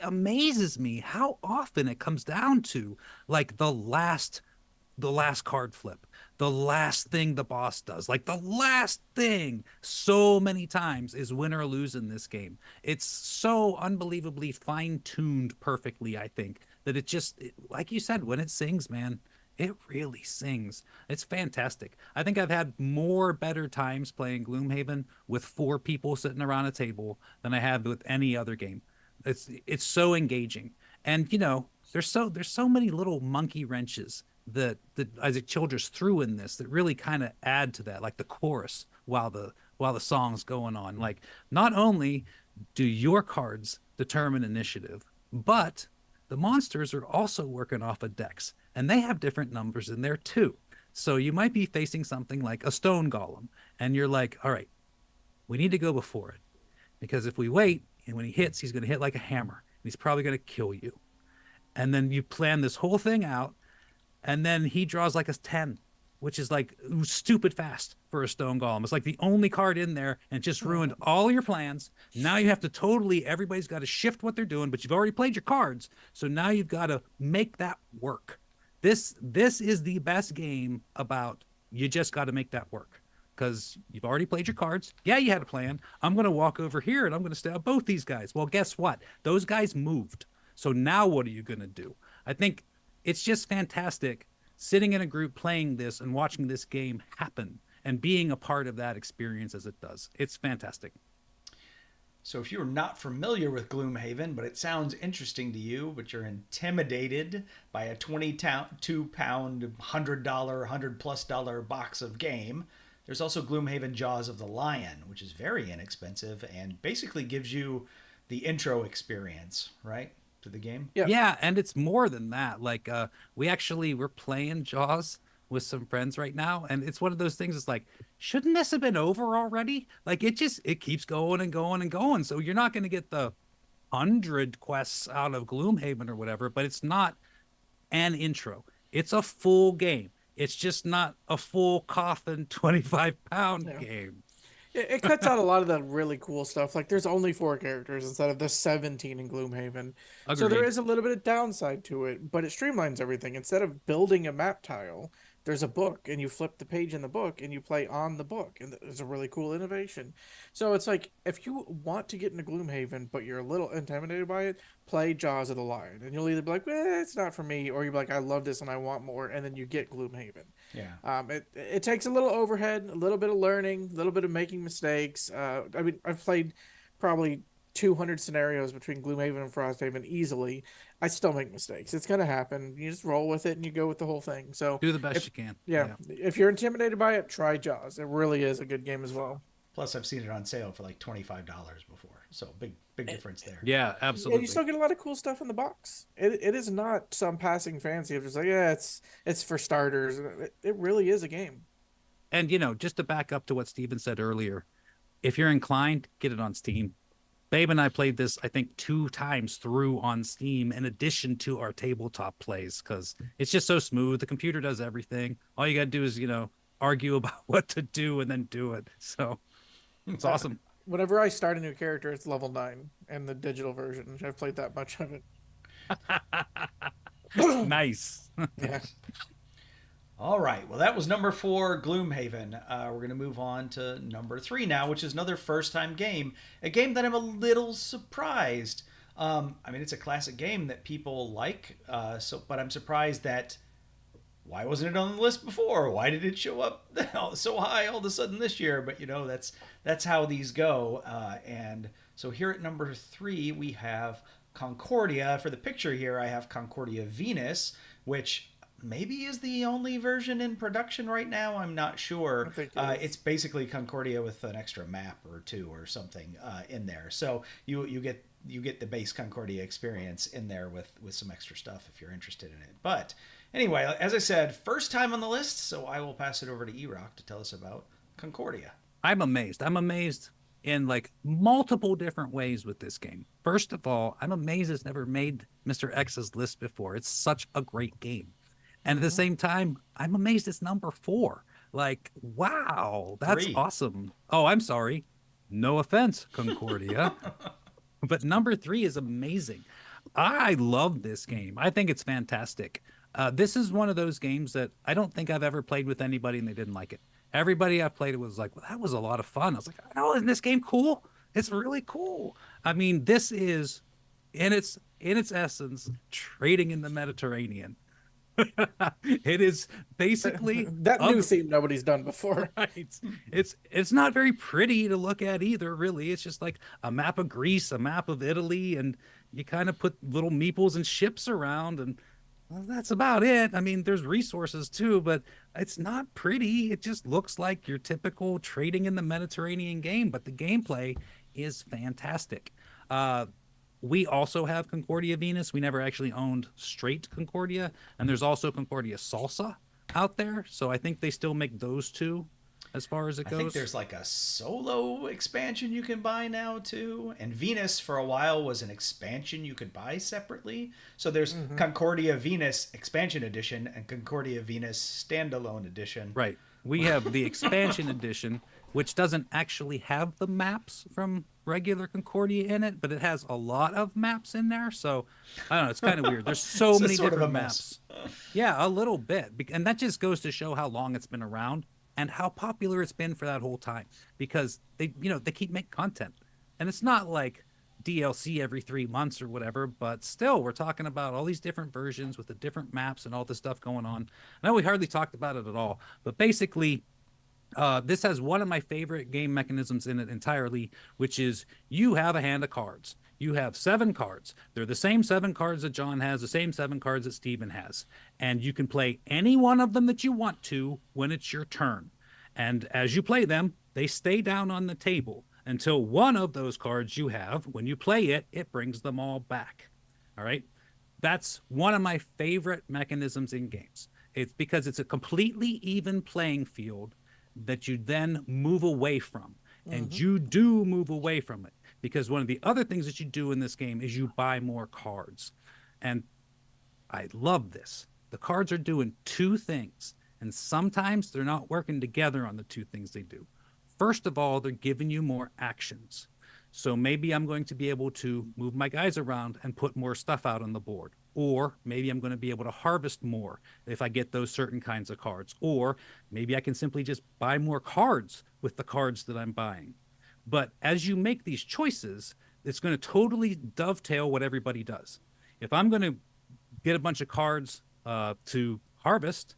amazes me how often it comes down to like the last card flip, the last thing the boss does, like the last thing so many times is win or lose in this game. It's so unbelievably fine-tuned perfectly, I think, that like you said, when it sings, man, it really sings. It's fantastic. I think I've had better times playing Gloomhaven with 4 people sitting around a table than I have with any other game. It's so engaging. And there's so many little monkey wrenches that Isaac Childress threw in this that really kind of add to that, like the chorus while the song's going on. Like, not only do your cards determine initiative, but the monsters are also working off of decks, and they have different numbers in there too. So you might be facing something like a stone golem, and you're like, all right, we need to go before it, because if we wait, and when he hits, he's going to hit like a hammer, and he's probably going to kill you. And then you plan this whole thing out, and then he draws like a 10, which is like stupid fast for a stone golem. It's like the only card in there, and it just ruined all your plans. Now you have to everybody's got to shift what they're doing, but you've already played your cards, so now you've got to make that work. This is the best game about you just got to make that work, because you've already played your cards. Yeah, you had a plan. I'm going to walk over here and I'm going to stab both these guys. Well, guess what? Those guys moved. So now what are you going to do? I think it's just fantastic sitting in a group playing this and watching this game happen and being a part of that experience as it does. It's fantastic. So if you're not familiar with Gloomhaven, but it sounds interesting to you, but you're intimidated by a 22-pound, $100, $100+ box of game, there's also Gloomhaven Jaws of the Lion, which is very inexpensive and basically gives you the intro experience, right, to the game? Yeah, and it's more than that. Like we're playing Jaws with some friends right now, and it's one of those things. It's like, shouldn't this have been over already? Like it keeps going and going and going. So you're not going to get the 100 quests out of Gloomhaven or whatever, but it's not an intro. It's a full game. It's just not a full coffin 25-pound game. It cuts out a lot of the really cool stuff. Like there's only 4 characters instead of the 17 in Gloomhaven. Agreed. So there is a little bit of downside to it, but it streamlines everything. Instead of building a map tile, there's a book, and you flip the page in the book and you play on the book, and there's a really cool innovation. So it's like, if you want to get into Gloomhaven but you're a little intimidated by it, play Jaws of the Lion, and you'll either be like, it's not for me, or you'll be like, I love this and I want more, and then you get Gloomhaven. Yeah. It takes a little overhead, a little bit of learning, a little bit of making mistakes. I mean, I've played probably 200 scenarios between Gloomhaven and Frosthaven easily. I still make mistakes. It's going to happen. You just roll with it and you go with the whole thing. So do the best you can. Yeah. If you're intimidated by it, try Jaws. It really is a good game as well. Plus, I've seen it on sale for like $25 before. So big difference there. Yeah, absolutely. And you still get a lot of cool stuff in the box. It is not some passing fancy of just like, it's for starters. It really is a game. And, just to back up to what Steven said earlier, if you're inclined, get it on Steam. Babe and I played this, I think, 2 times through on Steam in addition to our tabletop plays, because it's just so smooth. The computer does everything. All you got to do is, argue about what to do and then do it. So it's awesome. Whenever I start a new character, it's level 9 in the digital version. I've played that much of it. Nice. Yeah. All right. Well, that was number 4, Gloomhaven. We're going to move on to number 3 now, which is another first-time game. A game that I'm a little surprised. I mean, it's a classic game that people like, but I'm surprised that why wasn't it on the list before? Why did it show up so high all of a sudden this year? But, that's how these go. And so here at number 3, we have Concordia. For the picture here, I have Concordia Venus, which maybe is the only version in production right now. I'm not sure. It's basically Concordia with an extra map or 2 or something in there. So you get the base Concordia experience in there with some extra stuff if you're interested in it. But anyway, as I said, first time on the list, so I will pass it over to Erock to tell us about Concordia. I'm amazed. I'm amazed in like multiple different ways with this game. First of all, I'm amazed it's never made MrX's list before. It's such a great game. And at the same time, I'm amazed it's number 4. Like, wow, that's 3. Awesome. Oh, I'm sorry. No offense, Concordia. But number 3 is amazing. I love this game. I think it's fantastic. This is one of those games that I don't think I've ever played with anybody and they didn't like it. Everybody I've played it was like, well, that was a lot of fun. I was like, oh, isn't this game cool? It's really cool. I mean, this is, in its essence, trading in the Mediterranean. It is basically that new theme nobody's done before. Right. It's not very pretty to look at either, really. It's just like a map of Greece, a map of Italy, and you kind of put little meeples and ships around, and well, that's about it. I mean, there's resources too, but it's not pretty. It just looks like your typical trading in the Mediterranean game, but the gameplay is fantastic. We also have Concordia Venus. We never actually owned straight Concordia. And there's also Concordia Salsa out there. So I think they still make those 2. as far as it I goes. think there's like a solo expansion you can buy now too. And Venus for a while was an expansion you could buy separately. So there's Concordia Venus expansion edition and Concordia Venus standalone edition. Right. We have the expansion edition, which doesn't actually have the maps from regular Concordia in it, but it has a lot of maps in there. So I don't know. It's kind of weird. There's so It's a many sort of different a mess. maps. Yeah, a little bit. And that just goes to show how long it's been around and how popular it's been for that whole time, because they keep making content. And it's not like DLC every 3 months or whatever, but still we're talking about all these different versions with the different maps and all this stuff going on. I know we hardly talked about it at all, but basically this has one of my favorite game mechanisms in it entirely, which is you have a hand of cards. You have 7 cards. They're the same 7 cards that John has, the same 7 cards that Steven has. And you can play any one of them that you want to when it's your turn. And as you play them, they stay down on the table until one of those cards you have, when you play it, it brings them all back. All right? That's one of my favorite mechanisms in games. It's because it's a completely even playing field that you then move away from. And you do move away from it, because one of the other things that you do in this game is you buy more cards. And I love this. The cards are doing 2 things, and sometimes they're not working together on the 2 things they do. First of all, they're giving you more actions. So maybe I'm going to be able to move my guys around and put more stuff out on the board. Or maybe I'm going to be able to harvest more if I get those certain kinds of cards. Or maybe I can simply just buy more cards with the cards that I'm buying. But as you make these choices, it's going to totally dovetail what everybody does. If I'm going to get a bunch of cards to harvest,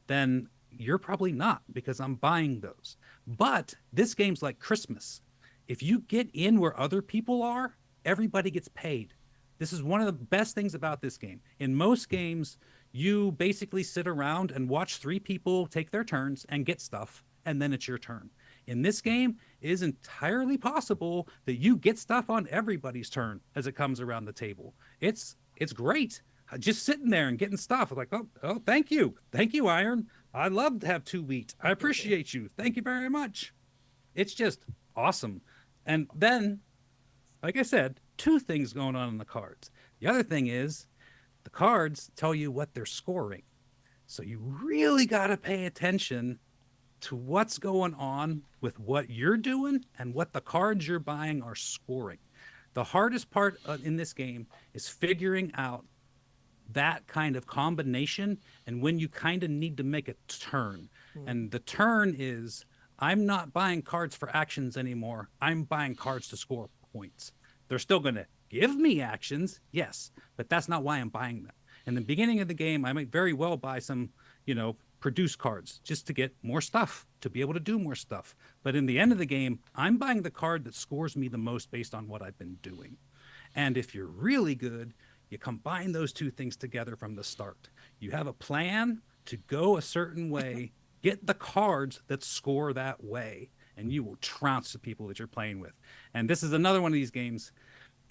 then you're probably not, because I'm buying those. But this game's like Christmas. If you get in where other people are, everybody gets paid. This is one of the best things about this game. In most games, you basically sit around and watch 3 people take their turns and get stuff, and then it's your turn. In this game, it is entirely possible that you get stuff on everybody's turn as it comes around the table. It's great. Just sitting there and getting stuff. Like, oh, thank you. Thank you, Iron. I love to have 2 wheat. I appreciate you. Thank you very much. It's just awesome. And then, like I said, 2 things going on in the cards. The other thing is the cards tell you what they're scoring. So you really got to pay attention to what's going on with what you're doing and what the cards you're buying are scoring. The hardest part in this game is figuring out that kind of combination and when you kind of need to make a turn. And the turn is, I'm not buying cards for actions anymore. I'm buying cards to score points. They're still going to give me actions, yes, but that's not why I'm buying them. In the beginning of the game, I might very well buy some, produce cards just to get more stuff, to be able to do more stuff. But in the end of the game, I'm buying the card that scores me the most based on what I've been doing. And if you're really good, you combine those 2 things together from the start. You have a plan to go a certain way, get the cards that score that way, and you will trounce the people that you're playing with. And this is another one of these games.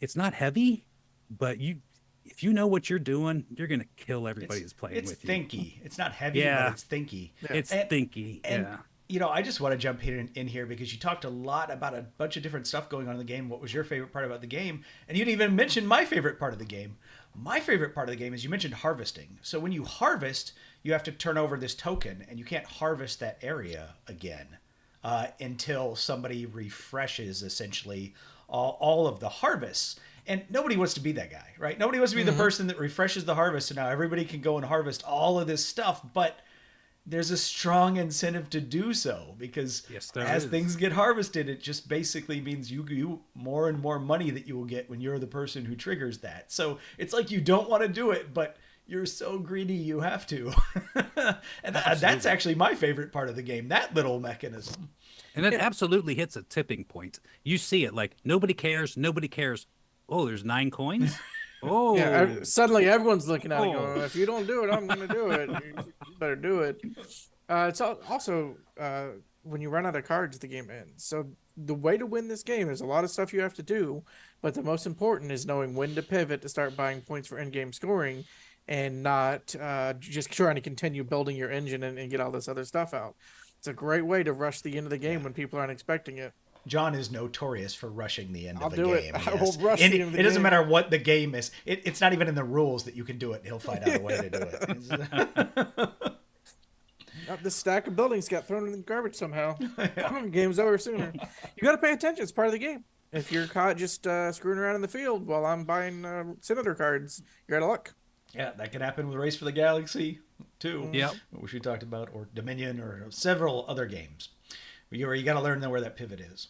It's not heavy, but if you know what you're doing, you're going to kill everybody who's playing with you. It's thinky. It's not heavy, but it's thinky. Yeah. It's thinky, And, I just want to jump in here because you talked a lot about a bunch of different stuff going on in the game. What was your favorite part about the game? And you didn't even mention my favorite part of the game. My favorite part of the game is you mentioned harvesting. So when you harvest, you have to turn over this token, and you can't harvest that area again until somebody refreshes, essentially, all of the harvests. And nobody wants to be that guy, right? Nobody wants to be the person that refreshes the harvest, and now everybody can go and harvest all of this stuff. But there's a strong incentive to do so, because as things get harvested, it just basically means you more and more money that you will get when you're the person who triggers that. So it's like you don't want to do it, but you're so greedy you have to. And that's actually my favorite part of the game, that little mechanism. And it absolutely hits a tipping point. You see it, like, nobody cares. Oh, there's 9 coins? Oh. Yeah, suddenly everyone's looking at it going, if you don't do it, I'm going to do it. You better do it. It's also, when you run out of cards, the game ends. So the way to win this game, there's a lot of stuff you have to do, but the most important is knowing when to pivot to start buying points for in-game scoring, and not just trying to continue building your engine and get all this other stuff out. It's a great way to rush the end of the game when people aren't expecting it. John is notorious for rushing the end I'll of a do game. it. I will rush And the end of the it doesn't game. matter what the game is. It's not even in the rules that you can do it. He'll find out a way to do it. This stack of buildings got thrown in the garbage somehow. Game's over sooner. You got to pay attention. It's part of the game. If you're caught just screwing around in the field while I'm buying senator cards, you're out of luck. Yeah, that could happen with Race for the Galaxy, too. Yep. Which we talked about, or Dominion, or several other games. You got to learn where that pivot is.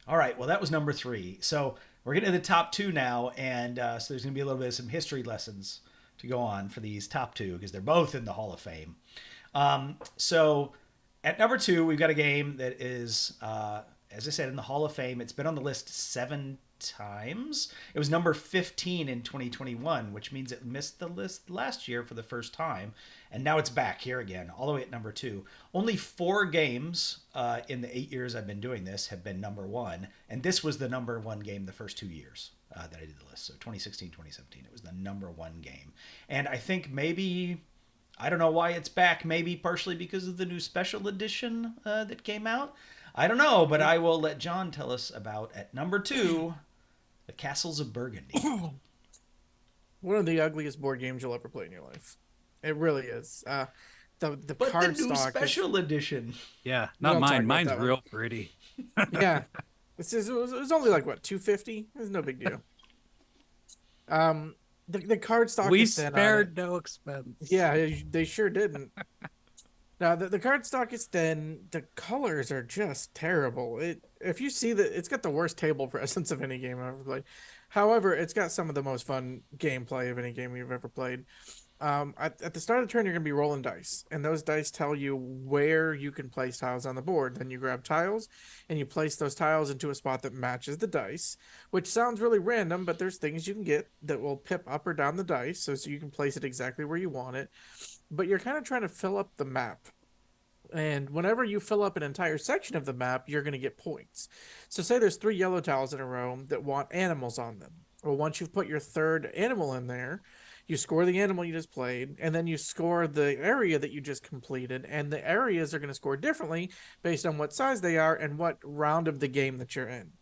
All right, well, that was number 3. So we're getting to the top 2 now, and so there's going to be a little bit of some history lessons to go on for these top 2, because they're both in the Hall of Fame. So at number 2, we've got a game that is, as I said, in the Hall of Fame. It's been on the list 7 times. It was number 15 in 2021, which means it missed the list last year for the first time. And now it's back here again, all the way at number 2. Only 4 games in the 8 years I've been doing this have been number 1. And this was the number 1 game the first 2 years that I did the list. So 2016, 2017, it was the number 1 game. And I think maybe, I don't know why it's back. Maybe partially because of the new special edition that came out. I don't know, but I will let John tell us about, at number 2, the Castles of Burgundy. One of the ugliest board games you'll ever play in your life. It really is. The But card the new stock special edition. Yeah, We not don't talk mine. about Mine's that one. real pretty. Yeah, it was only like what, $250. It was no big deal. The card stock. We is thin on spared it. no expense. Yeah, they sure didn't. Now the card stock is thin. The colors are just terrible. If you see that, it's got the worst table presence of any game I've ever played. However, it's got some of the most fun gameplay of any game you've ever played. At the start of the turn, you're going to be rolling dice, and those dice tell you where you can place tiles on the board. Then you grab tiles, and you place those tiles into a spot that matches the dice, which sounds really random, but there's things you can get that will pip up or down the dice, so you can place it exactly where you want it. But you're kind of trying to fill up the map. And whenever you fill up an entire section of the map, you're going to get points. So say there's 3 yellow tiles in a row that want animals on them. Well, once you've put your third animal in there, you score the animal you just played, and then you score the area that you just completed, and the areas are going to score differently based on what size they are and what round of the game that you're in.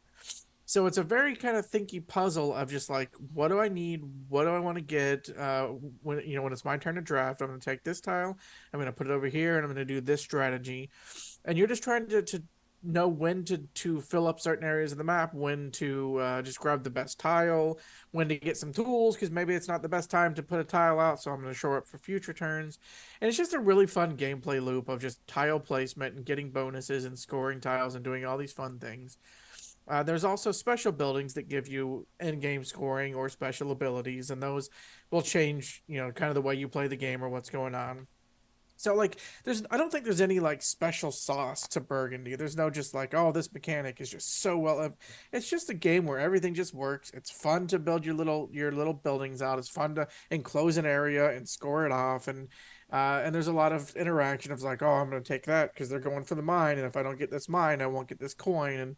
So it's a very kind of thinky puzzle of just like, what do I need? What do I want to get? When it's my turn to draft, I'm going to take this tile, I'm going to put it over here, and I'm going to do this strategy. And you're just trying to know when to fill up certain areas of the map, when to just grab the best tile, when to get some tools, because maybe it's not the best time to put a tile out, so I'm going to shore up for future turns. And it's just a really fun gameplay loop of just tile placement and getting bonuses and scoring tiles and doing all these fun things. There's also special buildings that give you in-game scoring or special abilities, and those will change, kind of the way you play the game or what's going on. So, like, I don't think there's any, like, special sauce to Burgundy. There's no just like, oh, this mechanic is just so well. It's just a game where everything just works. It's fun to build your little buildings out. It's fun to enclose an area and score it off, and there's a lot of interaction of like, oh, I'm going to take that because they're going for the mine, and if I don't get this mine, I won't get this coin, and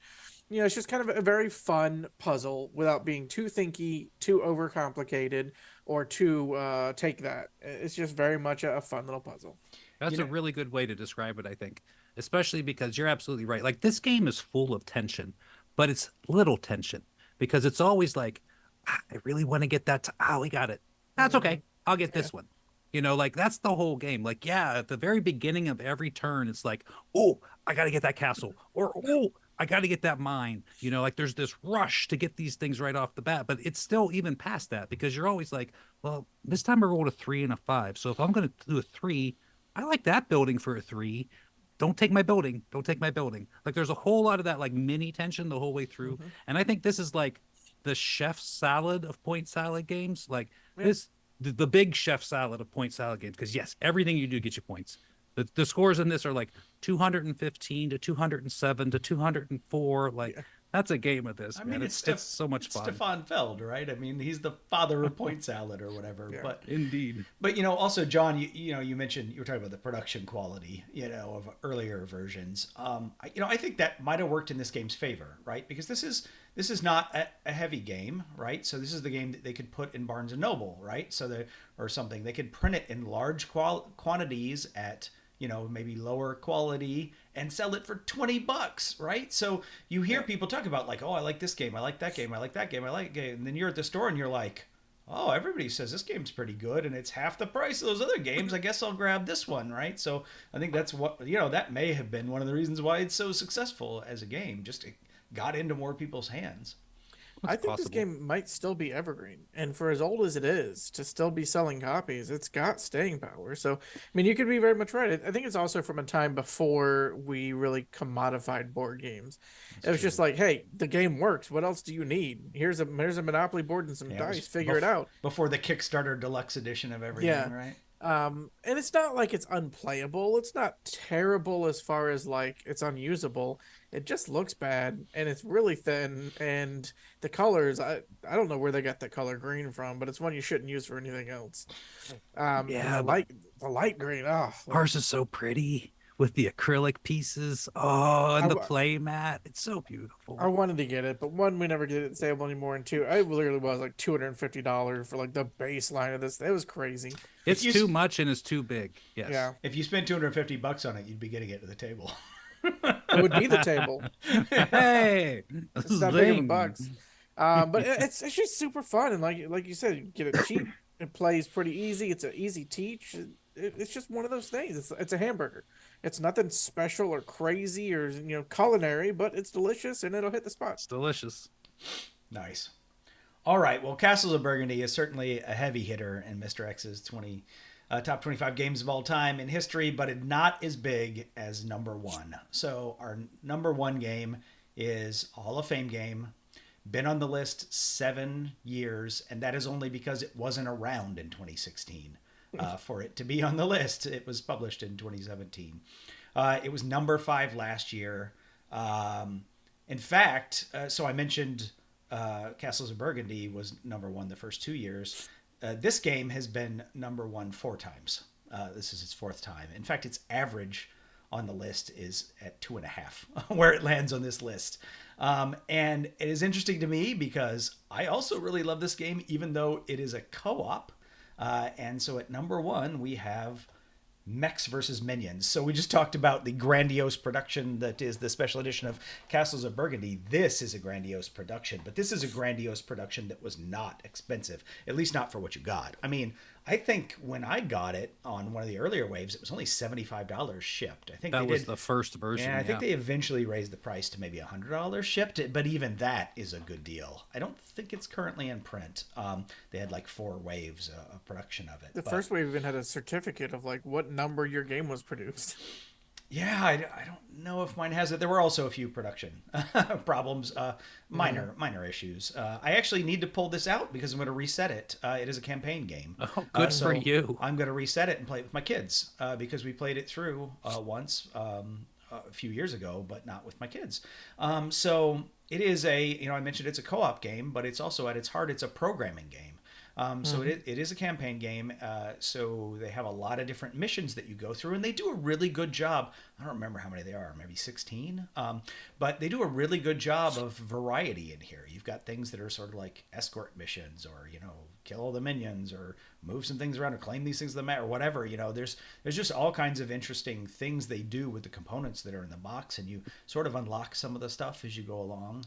it's just kind of a very fun puzzle without being too thinky, too overcomplicated, or too take that. It's just very much a fun little puzzle. That's a really good way to describe it, I think, especially because you're absolutely right. Like, this game is full of tension, but it's little tension because it's always like, I really want to get that. We got it. That's okay. I'll get this one. Like, that's the whole game. Like, yeah, at the very beginning of every turn, it's like, oh, I got to get that castle, or, oh, I got to get that mine. Like, there's this rush to get these things right off the bat, but it's still even past that because you're always like, well, this time I rolled a 3 and a 5. So if I'm going to do a 3, I like that building for a 3. Don't take my building. Don't take my building. Like, there's a whole lot of that, like, mini tension the whole way through. Mm-hmm. And I think this is like the chef salad of point salad games. Like, the big chef salad of point salad games. Because yes, everything you do gets you points. The scores in this are like 215 to 207 to 204. Like, that's a game of this. I mean, it's so much fun. Stefan Feld, right? I mean, he's the father of point salad or whatever. Yeah. But indeed. But also, John, you mentioned, you were talking about the production quality, of earlier versions. I think that might have worked in this game's favor, right? Because this is not a heavy game, right? So this is the game that they could put in Barnes and Noble, right? Or something. They could print it in large quantities at maybe lower quality and sell it for $20, right? So you hear people talk about like, oh, I like this game, I like that game, I like that game, I like that game, and then you're at the store and you're like, oh, everybody says this game's pretty good and it's half the price of those other games. I guess I'll grab this one, right? So I think that's what, that may have been one of the reasons why it's so successful as a game. Just it got into more people's hands. I think this game might still be evergreen, and for as old as it is, to still be selling copies, it's got staying power. So, I mean, you could be very much right. I think it's also from a time before we really commodified board games. It was just like, hey, the game works. What else do you need? Here's a Monopoly board and some dice. Figure it out. Before the Kickstarter deluxe edition of everything, right? And it's not like it's unplayable. It's not terrible as far as like it's unusable. It just looks bad and it's really thin, and the colors, I don't know where they got the color green from, but it's one you shouldn't use for anything else. The light green. Oh, ours is so pretty with the acrylic pieces. Oh, and the play mat. It's so beautiful. I wanted to get it, but one, we never get it stable anymore, and two, I literally was like $250 for like the baseline of this. It was crazy. It's too much and it's too big. Yes. Yeah. If you spent $250 on it, you'd be getting it to the table. It would be the table. Hey, it's not big of bucks. But it's just super fun, and like you said, you get it cheap. It plays pretty easy. It's an easy teach. It's just one of those things. It's a hamburger. It's nothing special or crazy or culinary, but it's delicious and it'll hit the spot. It's delicious. Nice. All right. Well, Castles of Burgundy is certainly a heavy hitter in MrX's top 25 games of all time in history, but it's not as big as number one. So our number one game is a Hall of Fame game. Been on the list 7 years, and that is only because it wasn't around in 2016 for it to be on the list. It was published in 2017. It was number 5 last year. In fact, so I mentioned Castles of Burgundy was number 1 the first 2 years. This game has been number 1 4 times. This is its 4th time. In fact, its average on the list is at 2.5, where it lands on this list. And it is interesting to me because I also really love this game, even though it is a co-op. And so at number 1, we have Mechs versus Minions. So we just talked about the grandiose production that is the special edition of Castles of Burgundy. This is a grandiose production, but this is a grandiose production that was not expensive, at least not for what you got. I mean, I think when I got it on one of the earlier waves, it was only $75 shipped. I think that was the first version. Yeah, I think they eventually raised the price to maybe $100 shipped, but even that is a good deal. I don't think it's currently in print. They had like 4 waves of production of it. The first wave even had a certificate of like what number your game was produced. Yeah, I don't know if mine has it. There were also a few production problems, minor issues. I actually need to pull this out because I'm going to reset it. It is a campaign game. Oh, good for you. I'm going to reset it and play it with my kids because we played it through once a few years ago, but not with my kids. So it is I mentioned it's a co-op game, but it's also at its heart, it's a programming game. So it is a campaign game. So they have a lot of different missions that you go through, and they do a really good job. I don't remember how many they are, maybe 16. But they do a really good job of variety in here. You've got things that are sort of like escort missions, or kill all the minions, or move some things around, or claim these things to the map, or whatever. There's just all kinds of interesting things they do with the components that are in the box, and you sort of unlock some of the stuff as you go along.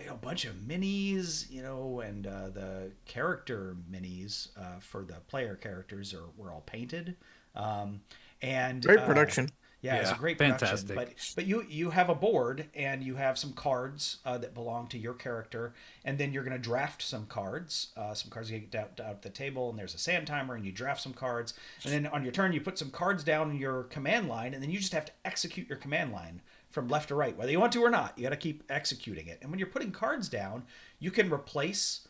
A bunch of minis, and the character minis for the player characters were all painted. And great production. Yeah, it's a great production. But you have a board and you have some cards that belong to your character, and then you're going to draft some cards. Some cards get out at the table, and there's a sand timer, and you draft some cards. And then on your turn, you put some cards down in your command line, and then you just have to execute your command line from left to right, whether you want to or not. You got to keep executing it. And when you're putting cards down, you can replace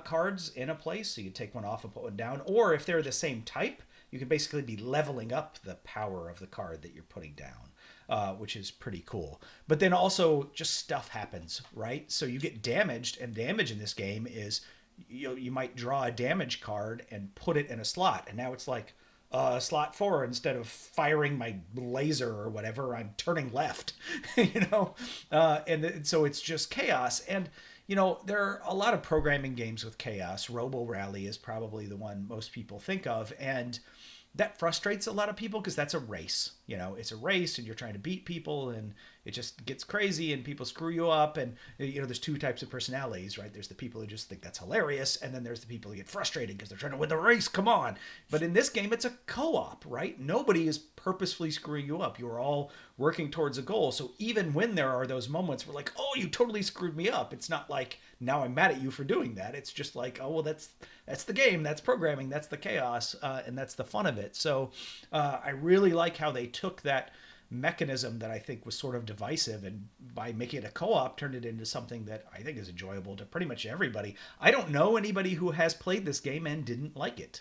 cards in a place. So you take one off and put one down. Or if they're the same type, you can basically be leveling up the power of the card that you're putting down, which is pretty cool. But then also just stuff happens, right? So you get damaged, and damage in this game is you might draw a damage card and put it in a slot. And now it's like, slot 4, instead of firing my laser or whatever, I'm turning left, and so it's just chaos. And there are a lot of programming games with chaos. Robo Rally is probably the one most people think of, and that frustrates a lot of people because that's a race. You know, it's a race and you're trying to beat people and it just gets crazy and people screw you up. And, you know, there's two types of personalities, right? There's the people who just think that's hilarious. And then there's the people who get frustrated because they're trying to win the race. Come on. But in this game, it's a co-op, right? Nobody is purposefully screwing you up. You are all working towards a goal. So even when there are those moments where like, oh, you totally screwed me up, it's not like now I'm mad at you for doing that. It's just like, oh, well, that's the game. That's programming. That's the chaos. And that's the fun of it. So I really like how they took that mechanism that I think was sort of divisive and by making it a co-op turned it into something that I think is enjoyable to pretty much everybody. I don't know anybody who has played this game and didn't like it.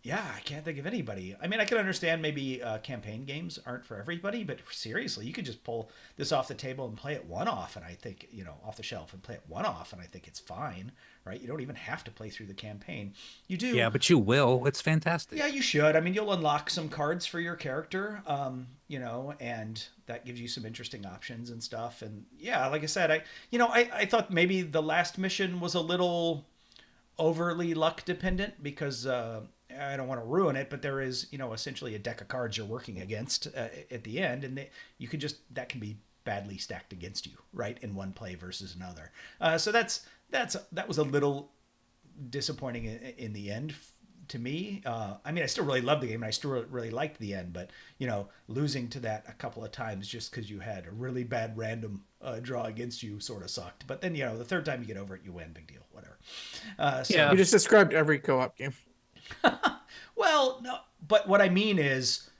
Yeah, I can't think of anybody. I mean, I can understand maybe campaign games aren't for everybody, but seriously, you could just pull this off the table and play it one-off, and I think, you know, off the shelf and play it one-off, and I think it's fine, right? You don't even have to play through the campaign. You do. Yeah, but you will. It's fantastic. Yeah, you should. I mean, you'll unlock some cards for your character, you know, and that gives you some interesting options and stuff. And yeah, like I said, I thought maybe the last mission was a little overly luck dependent because I don't want to ruin it, but there is, you know, essentially a deck of cards you're working against at the end, and that can be badly stacked against you, right, in one play versus another. So that was a little disappointing in the end to me. I mean, I still really love the game, and I still really liked the end, but you know, losing to that a couple of times just because you had a really bad random draw against you sort of sucked. But then, you know, the third time you get over it, you win. Big deal, whatever. Yeah, you just described every co-op game. Well, no, but what I mean is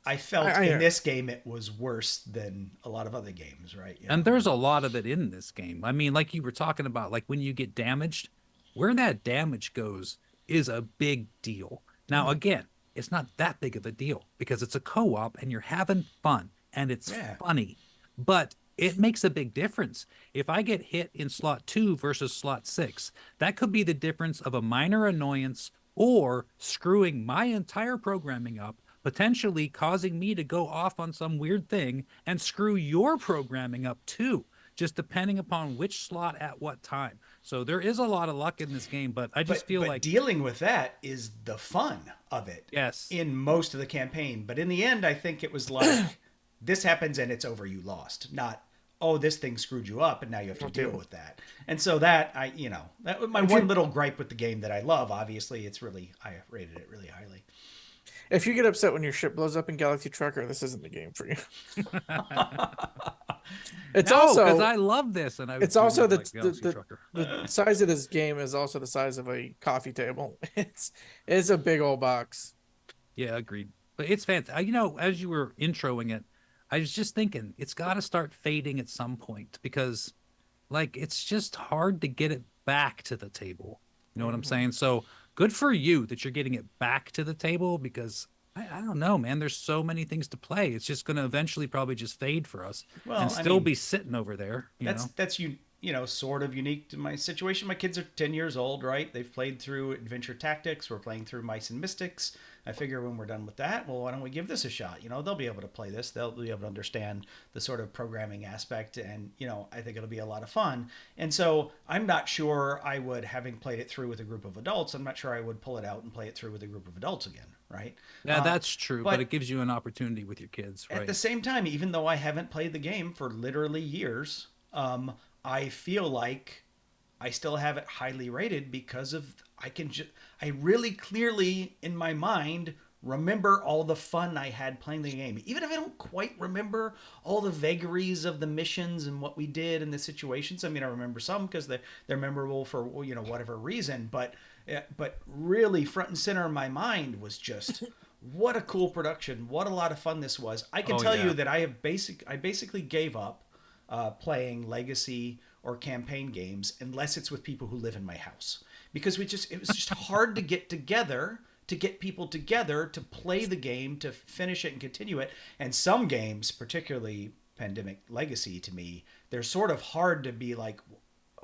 I felt in this game it was worse than a lot of other games, right? You know? And there's a lot of it in this game. I mean, like you were talking about, like when you get damaged, where that damage goes is a big deal. Now, again, it's not that big of a deal because it's a co-op and you're having fun and it's funny, but it makes a big difference. If I get hit in slot 2 versus slot 6, that could be the difference of a minor annoyance or screwing my entire programming up, potentially causing me to go off on some weird thing and screw your programming up too, just depending upon which slot at what time. So there is a lot of luck in this game, but I just feel like dealing with that is the fun of it. Yes. In most of the campaign. But in the end, I think it was like, this happens and it's over, you lost. Not, oh, this thing screwed you up and now you have to deal with that. And so that, that was my one little gripe with the game that I love. Obviously, I rated it really highly. If you get upset when your ship blows up in Galaxy Trucker, this isn't the game for you. Also because I love this, and it's also the size of this game is also the size of a coffee table. It's a big old box. Yeah, agreed. But it's fantastic. You know, as you were introing it, I was just thinking it's got to start fading at some point because, like, it's just hard to get it back to the table. You know what I'm saying? So good for you that you're getting it back to the table because I don't know, man. There's so many things to play. It's just going to eventually probably just fade for us and still be sitting over there. That's sort of unique to my situation. My kids are 10 years old, right? They've played through Adventure Tactics. We're playing through Mice and Mystics. I figure when we're done with that, well, why don't we give this a shot? You know, they'll be able to play this. They'll be able to understand the sort of programming aspect. And, you know, I think it'll be a lot of fun. And so I'm not sure I would, having played it through with a group of adults, I'm not sure I would pull it out and play it through with a group of adults again, right? Yeah, that's true. But it gives you an opportunity with your kids, right? At the same time, even though I haven't played the game for literally years, I feel like I still have it highly rated because of I really clearly in my mind remember all the fun I had playing the game. Even if I don't quite remember all the vagaries of the missions and what we did and the situations. I mean, I remember some because they're memorable for, you know, whatever reason. But really front and center in my mind was just what a cool production. What a lot of fun this was. I can tell you that I basically gave up playing legacy or campaign games unless it's with people who live in my house, because it was just hard to get people together to play the game, to finish it and continue it. And some games, particularly Pandemic Legacy, to me, they're sort of hard to be like,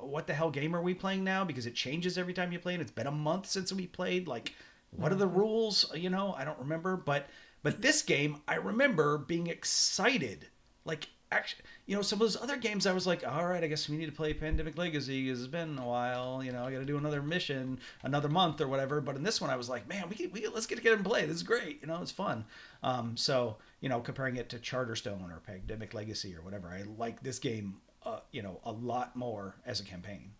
what the hell game are we playing now? Because it changes every time you play, and it's been a month since we played. Like, what are the rules? You know, I don't remember. But this game, I remember being excited. Like, actually, some of those other games, I was like, all right, I guess we need to play Pandemic Legacy because it's been a while. I got to do another mission, another month or whatever. But in this one, I was like, man, let's get together and play. This is great. It's fun. So comparing it to Charterstone or Pandemic Legacy or whatever, I like this game, a lot more as a campaign.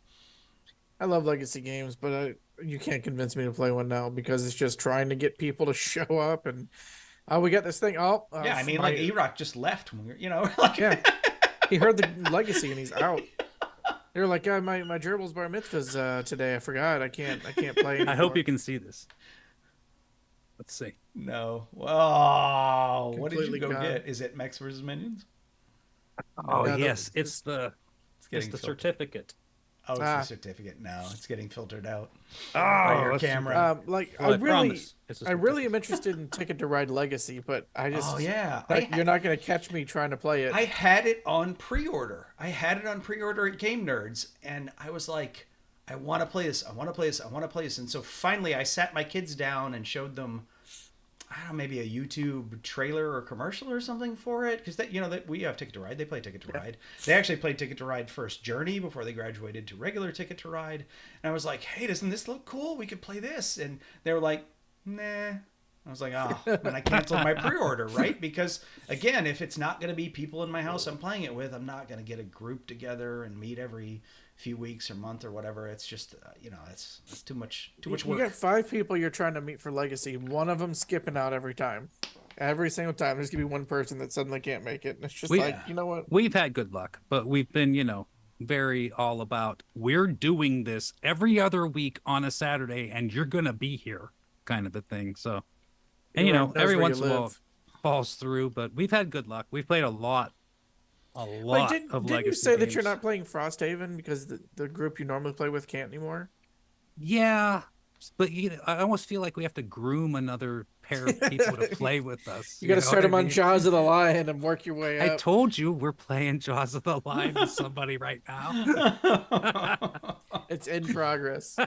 I love Legacy games, but you can't convince me to play one now because it's just trying to get people to show up and. Oh, we got this thing. Yeah, I mean, like Erock just left when we were, like... Yeah, he heard the Legacy and he's out. They were like, "God, my gerbil's bar mitzvah's today. I forgot. I can't play anymore." I hope you can see this. Let's see. No. Oh, what did you go gone. get? Is it Mechs versus Minions? Oh No, yes, it's the filtered. certificate. Oh, it's the certificate. No, it's getting filtered out Oh, by your camera. I really am interested in Ticket to Ride Legacy, but I just you're not going to catch me trying to play it. I had it on pre-order. At Game Nerds, and I was like, I want to play this. And so finally, I sat my kids down and showed them, I don't know, maybe a YouTube trailer or commercial or something for it, because that we have Ticket to Ride. They play Ticket to Ride. They actually played Ticket to Ride first Journey before they graduated to regular Ticket to Ride. And I was like, hey, doesn't this look cool? We could play this. And they were like, nah. I was like, oh, and I canceled my pre-order, right? Because again, if it's not going to be people in my house I'm playing it with, I'm not going to get a group together and meet every few weeks or month or whatever. It's just it's too much work. You got 5 people you're trying to meet for Legacy. One of them skipping out every single time. There's gonna be one person that suddenly can't make it, and it's just you know what? We've had good luck, but we've been very all about we're doing this every other week on a Saturday, and you're gonna be here, kind of a thing. So, and every once in a while it falls through, but we've had good luck. We've played a lot. Wait, didn't you say that you're not playing Frosthaven because the group you normally play with can't anymore? Yeah, but I almost feel like we have to groom another pair of people to play with us. You got to start them on Jaws of the Lion and work your way up. I told you we're playing Jaws of the Lion with somebody right now. It's in progress.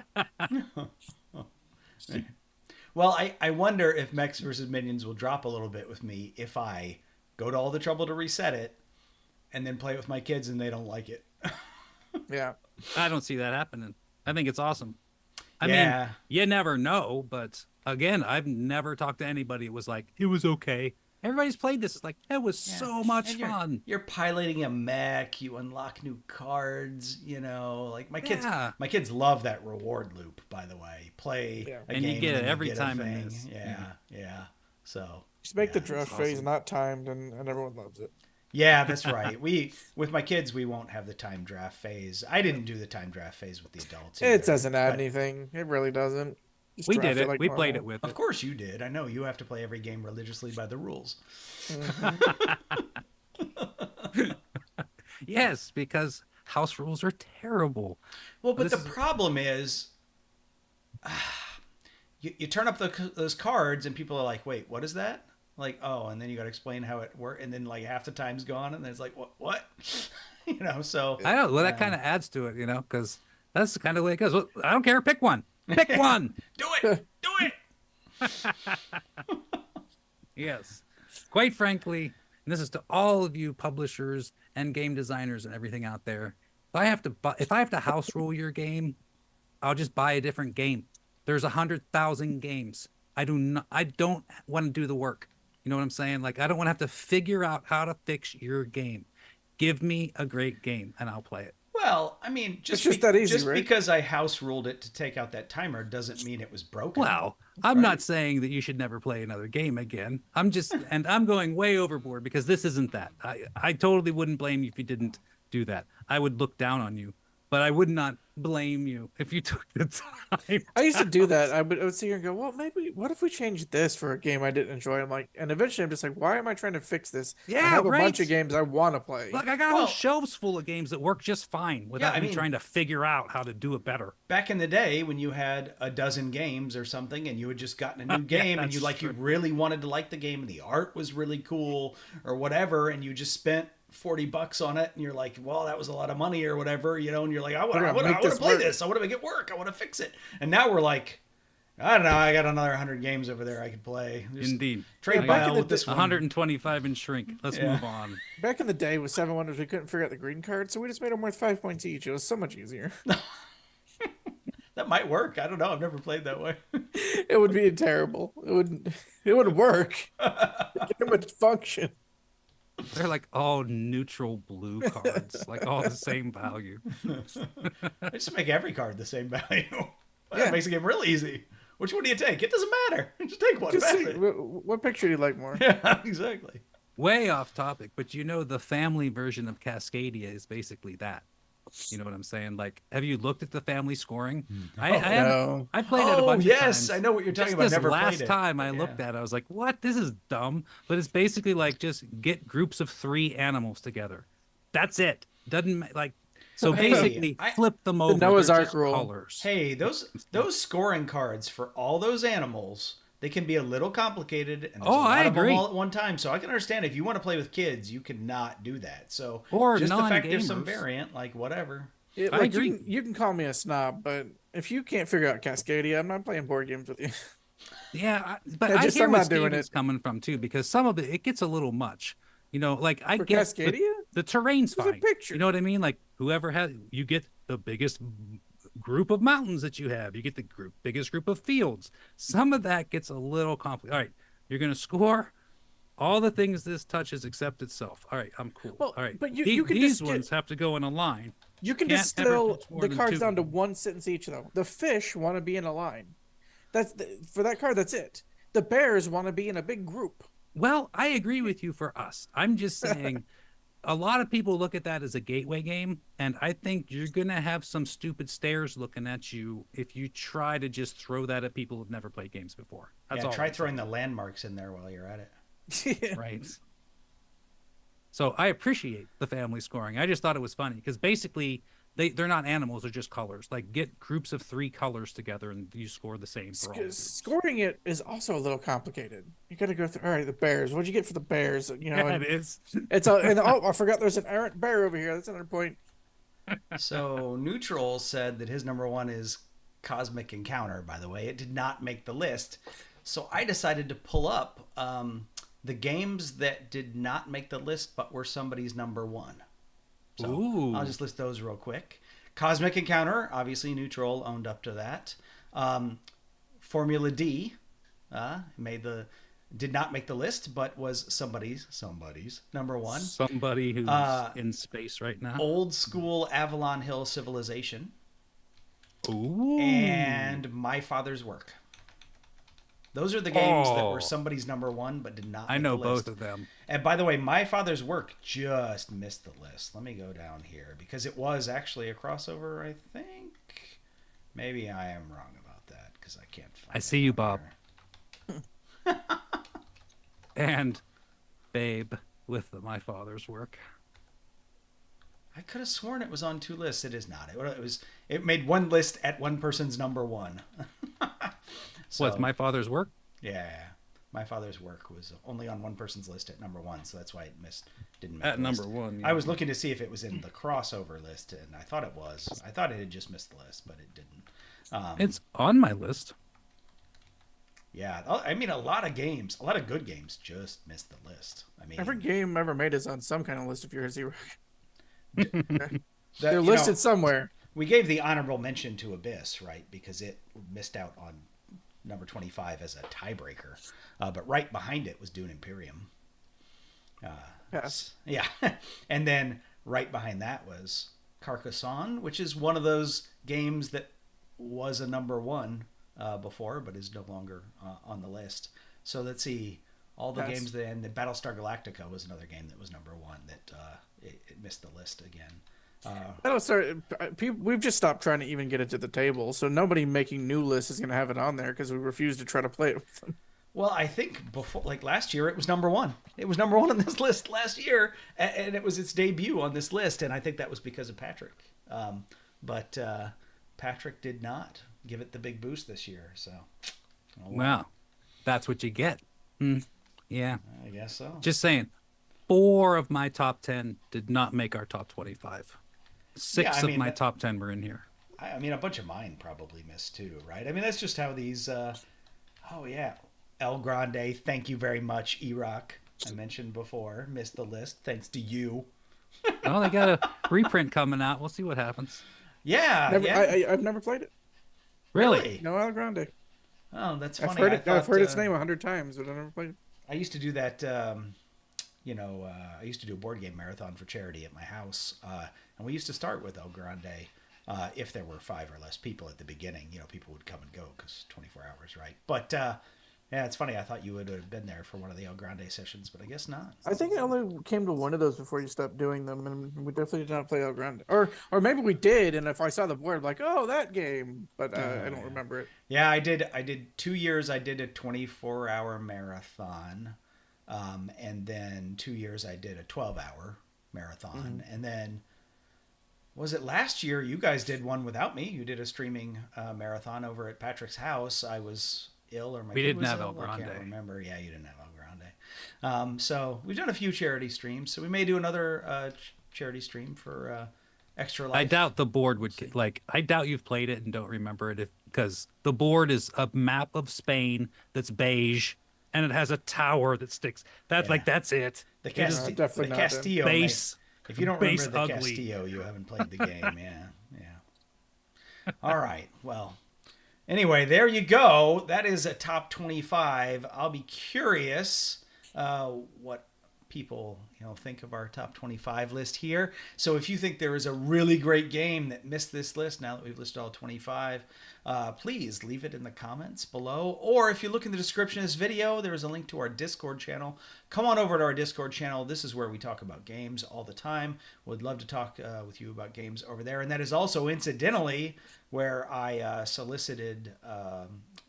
Well, I wonder if Mechs versus Minions will drop a little bit with me if I go to all the trouble to reset it and then play it with my kids and they don't like it. Yeah. I don't see that happening. I think it's awesome. I mean, you never know, but again, I've never talked to anybody who was like, it was okay. Everybody's played this. It's like, it was so much fun. You're piloting a mech. You unlock new cards. Like my kids love that reward loop. By the way, play a game and you get it every get time. Yeah. So just make the draft phase not timed, and everyone loves it. Yeah, that's right. With my kids, we won't have the time draft phase. I didn't do the time draft phase with the adults either, it doesn't add anything. It really doesn't. Just we did it. like we normal. played it with. Of course you did. I know you have to play every game religiously by the rules. Mm-hmm. Yes, because house rules are terrible. Well, but the problem is, you turn up those cards and people are like, "Wait, what is that?" Like, oh, and then you got to explain how it works, and then like half the time's gone, and then it's like, what? So I know. Well, that kind of adds to it, because that's the kind of way it goes. Well, I don't care. Pick one. Pick one. Do it. Yes. Quite frankly, and this is to all of you publishers and game designers and everything out there. If I have to house rule your game, I'll just buy a different game. There's 100,000 games. I don't want to do the work. You know what I'm saying? Like, I don't want to have to figure out how to fix your game. Give me a great game and I'll play it. Well, I mean, just because I house ruled it to take out that timer doesn't mean it was broken. Well, I'm not saying that you should never play another game again. I'm going way overboard because this isn't that. I totally wouldn't blame you if you didn't do that. I would look down on you, but I would not blame you if you took the time. I used to do that. I would sit here and go, well, maybe what if we change this for a game I didn't enjoy? I'm like, and eventually I'm just like, why am I trying to fix this? Yeah, I have a bunch of games I want to play. Look, I got whole shelves full of games that work just fine without me trying to figure out how to do it better. Back in the day when you had a dozen games or something and you had just gotten a new game and you really wanted to like the game and the art was really cool or whatever, and you just spent $40 on it and you're like, well, that was a lot of money or whatever, and you're like, I want to play this. I want to make it work. I want to fix it. And now we're like, I don't know. I got another 100 games over there I could play. Just Indeed. trade back in Bile the with this one. 125 and shrink. Let's move on. Back in the day with 7 Wonders, we couldn't figure out the green card, so we just made them worth 5 points each. It was so much easier. That might work. I don't know. I've never played that way. It would be terrible. It would work. It would function. They're like all neutral blue cards, like all the same value. I just make every card the same value. That Yeah. makes the game real easy. Which one do you take? It doesn't matter. Just take one. Just That's see, it. what picture do you like more? Yeah, exactly. Way off topic, but the family version of Cascadia is basically that. You know what I'm saying? Like, have you looked at the family scoring? No. I played it a bunch of yes, times. I know what you're talking Just about. this Never last played it. time I looked at it, I was like, what? This is dumb. But it's basically like just get groups of 3 animals together. That's it. Doesn't like so Hey, basically flip them over. Noah's They're Ark just rule. colors. Hey, those scoring cards for all those animals, they can be a little complicated, and there's a lot I of them agree. all at one time. So I can understand if you want to play with kids, you cannot do that. So Or just the fact there's non-gamers. some variant, like whatever. It, I like, agree. you can call me a snob, but if you can't figure out Cascadia, I'm not playing board games with you. Yeah, but Yeah, I just hear I'm where not doing Steven's it. coming from too, because some of it gets a little much. Like I For get Cascadia? the terrain's There's a fine. picture. You know what I mean? Like whoever has, you get the biggest group of mountains that you have. You get the biggest group of fields. Some of that gets a little complicated. All right, you're gonna score all the things this touches except itself. All right, I'm cool. Well, All right, but you can these just ones have to go in a line. You can Can't ever distill touch more the than cards 2. down to one sentence each, though. The fish want to be in a line. For that card. That's it. The bears want to be in a big group. Well, I agree with you for us. I'm just saying a lot of people look at that as a gateway game, and I think you're going to have some stupid stares looking at you if you try to just throw that at people who've never played games before. That's Yeah, all. try I'm throwing the landmarks in there while you're at it. saying, right? So I appreciate the family scoring. I just thought it was funny because basically they're not animals; they're just colors. Like get groups of 3 colors together and you score the same for all. Groups. Scoring it is also a little complicated. You got to go through. All right, the bears. What'd you get for the bears? Yeah, And it is. it's a, and oh, I forgot there's an errant bear over here. That's another point. So Neutral said that his number 1 is Cosmic Encounter. By the way, it did not make the list. So I decided to pull up the games that did not make the list but were somebody's number 1. So Ooh. I'll just list those real quick. Cosmic Encounter, obviously Neutral owned up to that. Formula D did not make the list, but was somebody's number 1. Somebody who's in space right now. Old School Avalon Hill Civilization. Ooh. And My Father's Work. Those are the games that were somebody's number 1 but did not make I know the list. both of them. And by the way, My Father's Work just missed the list. Let me go down here because it was actually a crossover, I think. Maybe I am wrong about that because I can't find I see you, Bob. here. And Babe with My Father's Work. I could have sworn it was on 2 lists. It is not. It made 1 list at one person's number 1. What's My Father's Work? Yeah. My Father's Work was only on one person's list at number 1, so that's why it didn't make At the number list. 1. Yeah. I was looking to see if it was in the crossover list, and I thought it was. I thought it had just missed the list, but it didn't. It's on my list. Yeah, I mean, a lot of good games just missed the list. I mean, Every game ever made is on some kind of list if you're a zero. that, They're you listed know, somewhere. we gave the honorable mention to Abyss, right? Because it missed out on number 25 as a tiebreaker. But right behind it was Dune Imperium. Yes. Yeah. And then right behind that was Carcassonne, which is one of those games that was a number 1 before, but is no longer on the list. So let's see. All the games that, and the Battlestar Galactica was another game that was number 1 that it missed the list again. We've just stopped trying to even get it to the table, so nobody making new lists is going to have it on there because we refuse to try to play it with them. Well, I think before, like last year, it was number 1. It was number 1 on this list last year, and it was its debut on this list, and I think that was because of Patrick. But Patrick did not give it the big boost this year, so. Oh, Well, that's what you get. Yeah. I guess so. Just saying. 4 of my top 10 did not make our top 25. 6 Yeah, I of mean, my top 10 were in here. I mean, a bunch of mine probably missed too, right? I mean, that's just how these. Oh yeah, El Grande. Thank you very much, Erock. I mentioned before, missed the list thanks to you. Oh, they got a reprint coming out. We'll see what happens. Yeah, Never, yeah. I've never played it. Really? No El Grande. Oh, that's I've funny. heard it. I've heard its uh, name 100 times, but I've never played it. I used to do that. I used to do a board game marathon for charity at my house, and we used to start with El Grande. If there were 5 or less people at the beginning, people would come and go because 24 hours, right? But yeah, it's funny. I thought you would have been there for one of the El Grande sessions, but I guess not. I think I only came to one of those before you stopped doing them, and we definitely did not play El Grande. Or maybe we did, and if I saw the board, I'm like, oh, that game, but I don't remember it. Yeah, I did 2 years. I did a 24-hour marathon, and then 2 years I did a 12-hour marathon, and then was it last year you guys did one without me? You did a streaming marathon over at Patrick's house. I was ill, or my We kid didn't was have ill. El Grande. I can't remember. Yeah, you didn't have El Grande. So we've done a few charity streams. So we may do another charity stream for Extra Life. I doubt the board would I doubt you've played it and don't remember it because the board is a map of Spain that's beige and it has a tower that sticks. That's that's it. The definitely not Castillo base. If you don't base remember the ugly. Castillo, you haven't played the game. Yeah. All right. Well, anyway, there you go. That is a top 25. I'll be curious what people think of our top 25 list here. So if you think there is a really great game that missed this list now that we've listed all 25, please leave it in the comments below. Or if you look in the description of this video, there is a link to our Discord channel. Come on over to our Discord channel. This is where we talk about games all the time. Would love to talk with you about games over there. And that is also incidentally where I solicited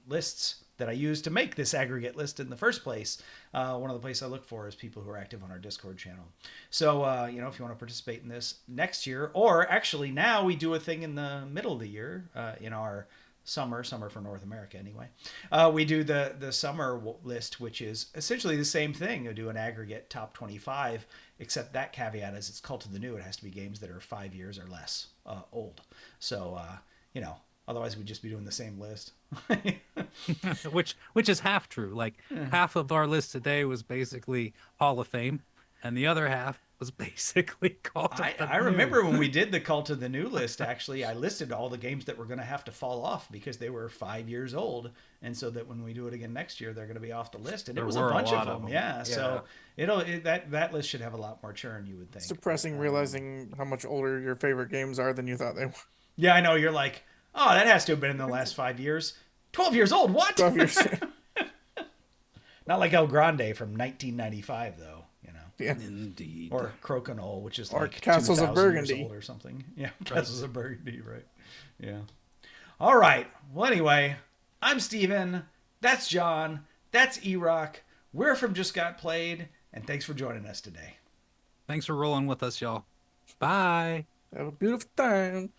lists that I used to make this aggregate list in the first place. One of the places I look for is people who are active on our Discord channel. So, if you want to participate in this next year, or actually now we do a thing in the middle of the year, in our summer for North America anyway. We do the summer list, which is essentially the same thing. We do an aggregate top 25, except that caveat is it's Cult of the New. It has to be games that are 5 years or less old. So, otherwise we'd just be doing the same list. which is half true. Half of our list today was basically Hall of Fame, and the other half was basically Cult of the New. I remember when we did the Cult of the New list, actually, I listed all the games that were going to have to fall off because they were 5 years old, and so that when we do it again next year, they're going to be off the list. And it was a bunch of them. Yeah. So that list should have a lot more churn, you would think. It's depressing realizing how much older your favorite games are than you thought they were. Yeah, I know. You're like, oh, that has to have been in the last 5 years. 12 years old? What? 12 years. Not like El Grande from 1995, though. Yeah. Indeed. Or Crokinole, which is or like Castles of 2,000 Burgundy years old or something. Yeah, Castles of Burgundy, right? Yeah. All right. Well, anyway, I'm Steven. That's John. That's Erock. We're from Just Got Played, and thanks for joining us today. Thanks for rolling with us, y'all. Bye. Have a beautiful time.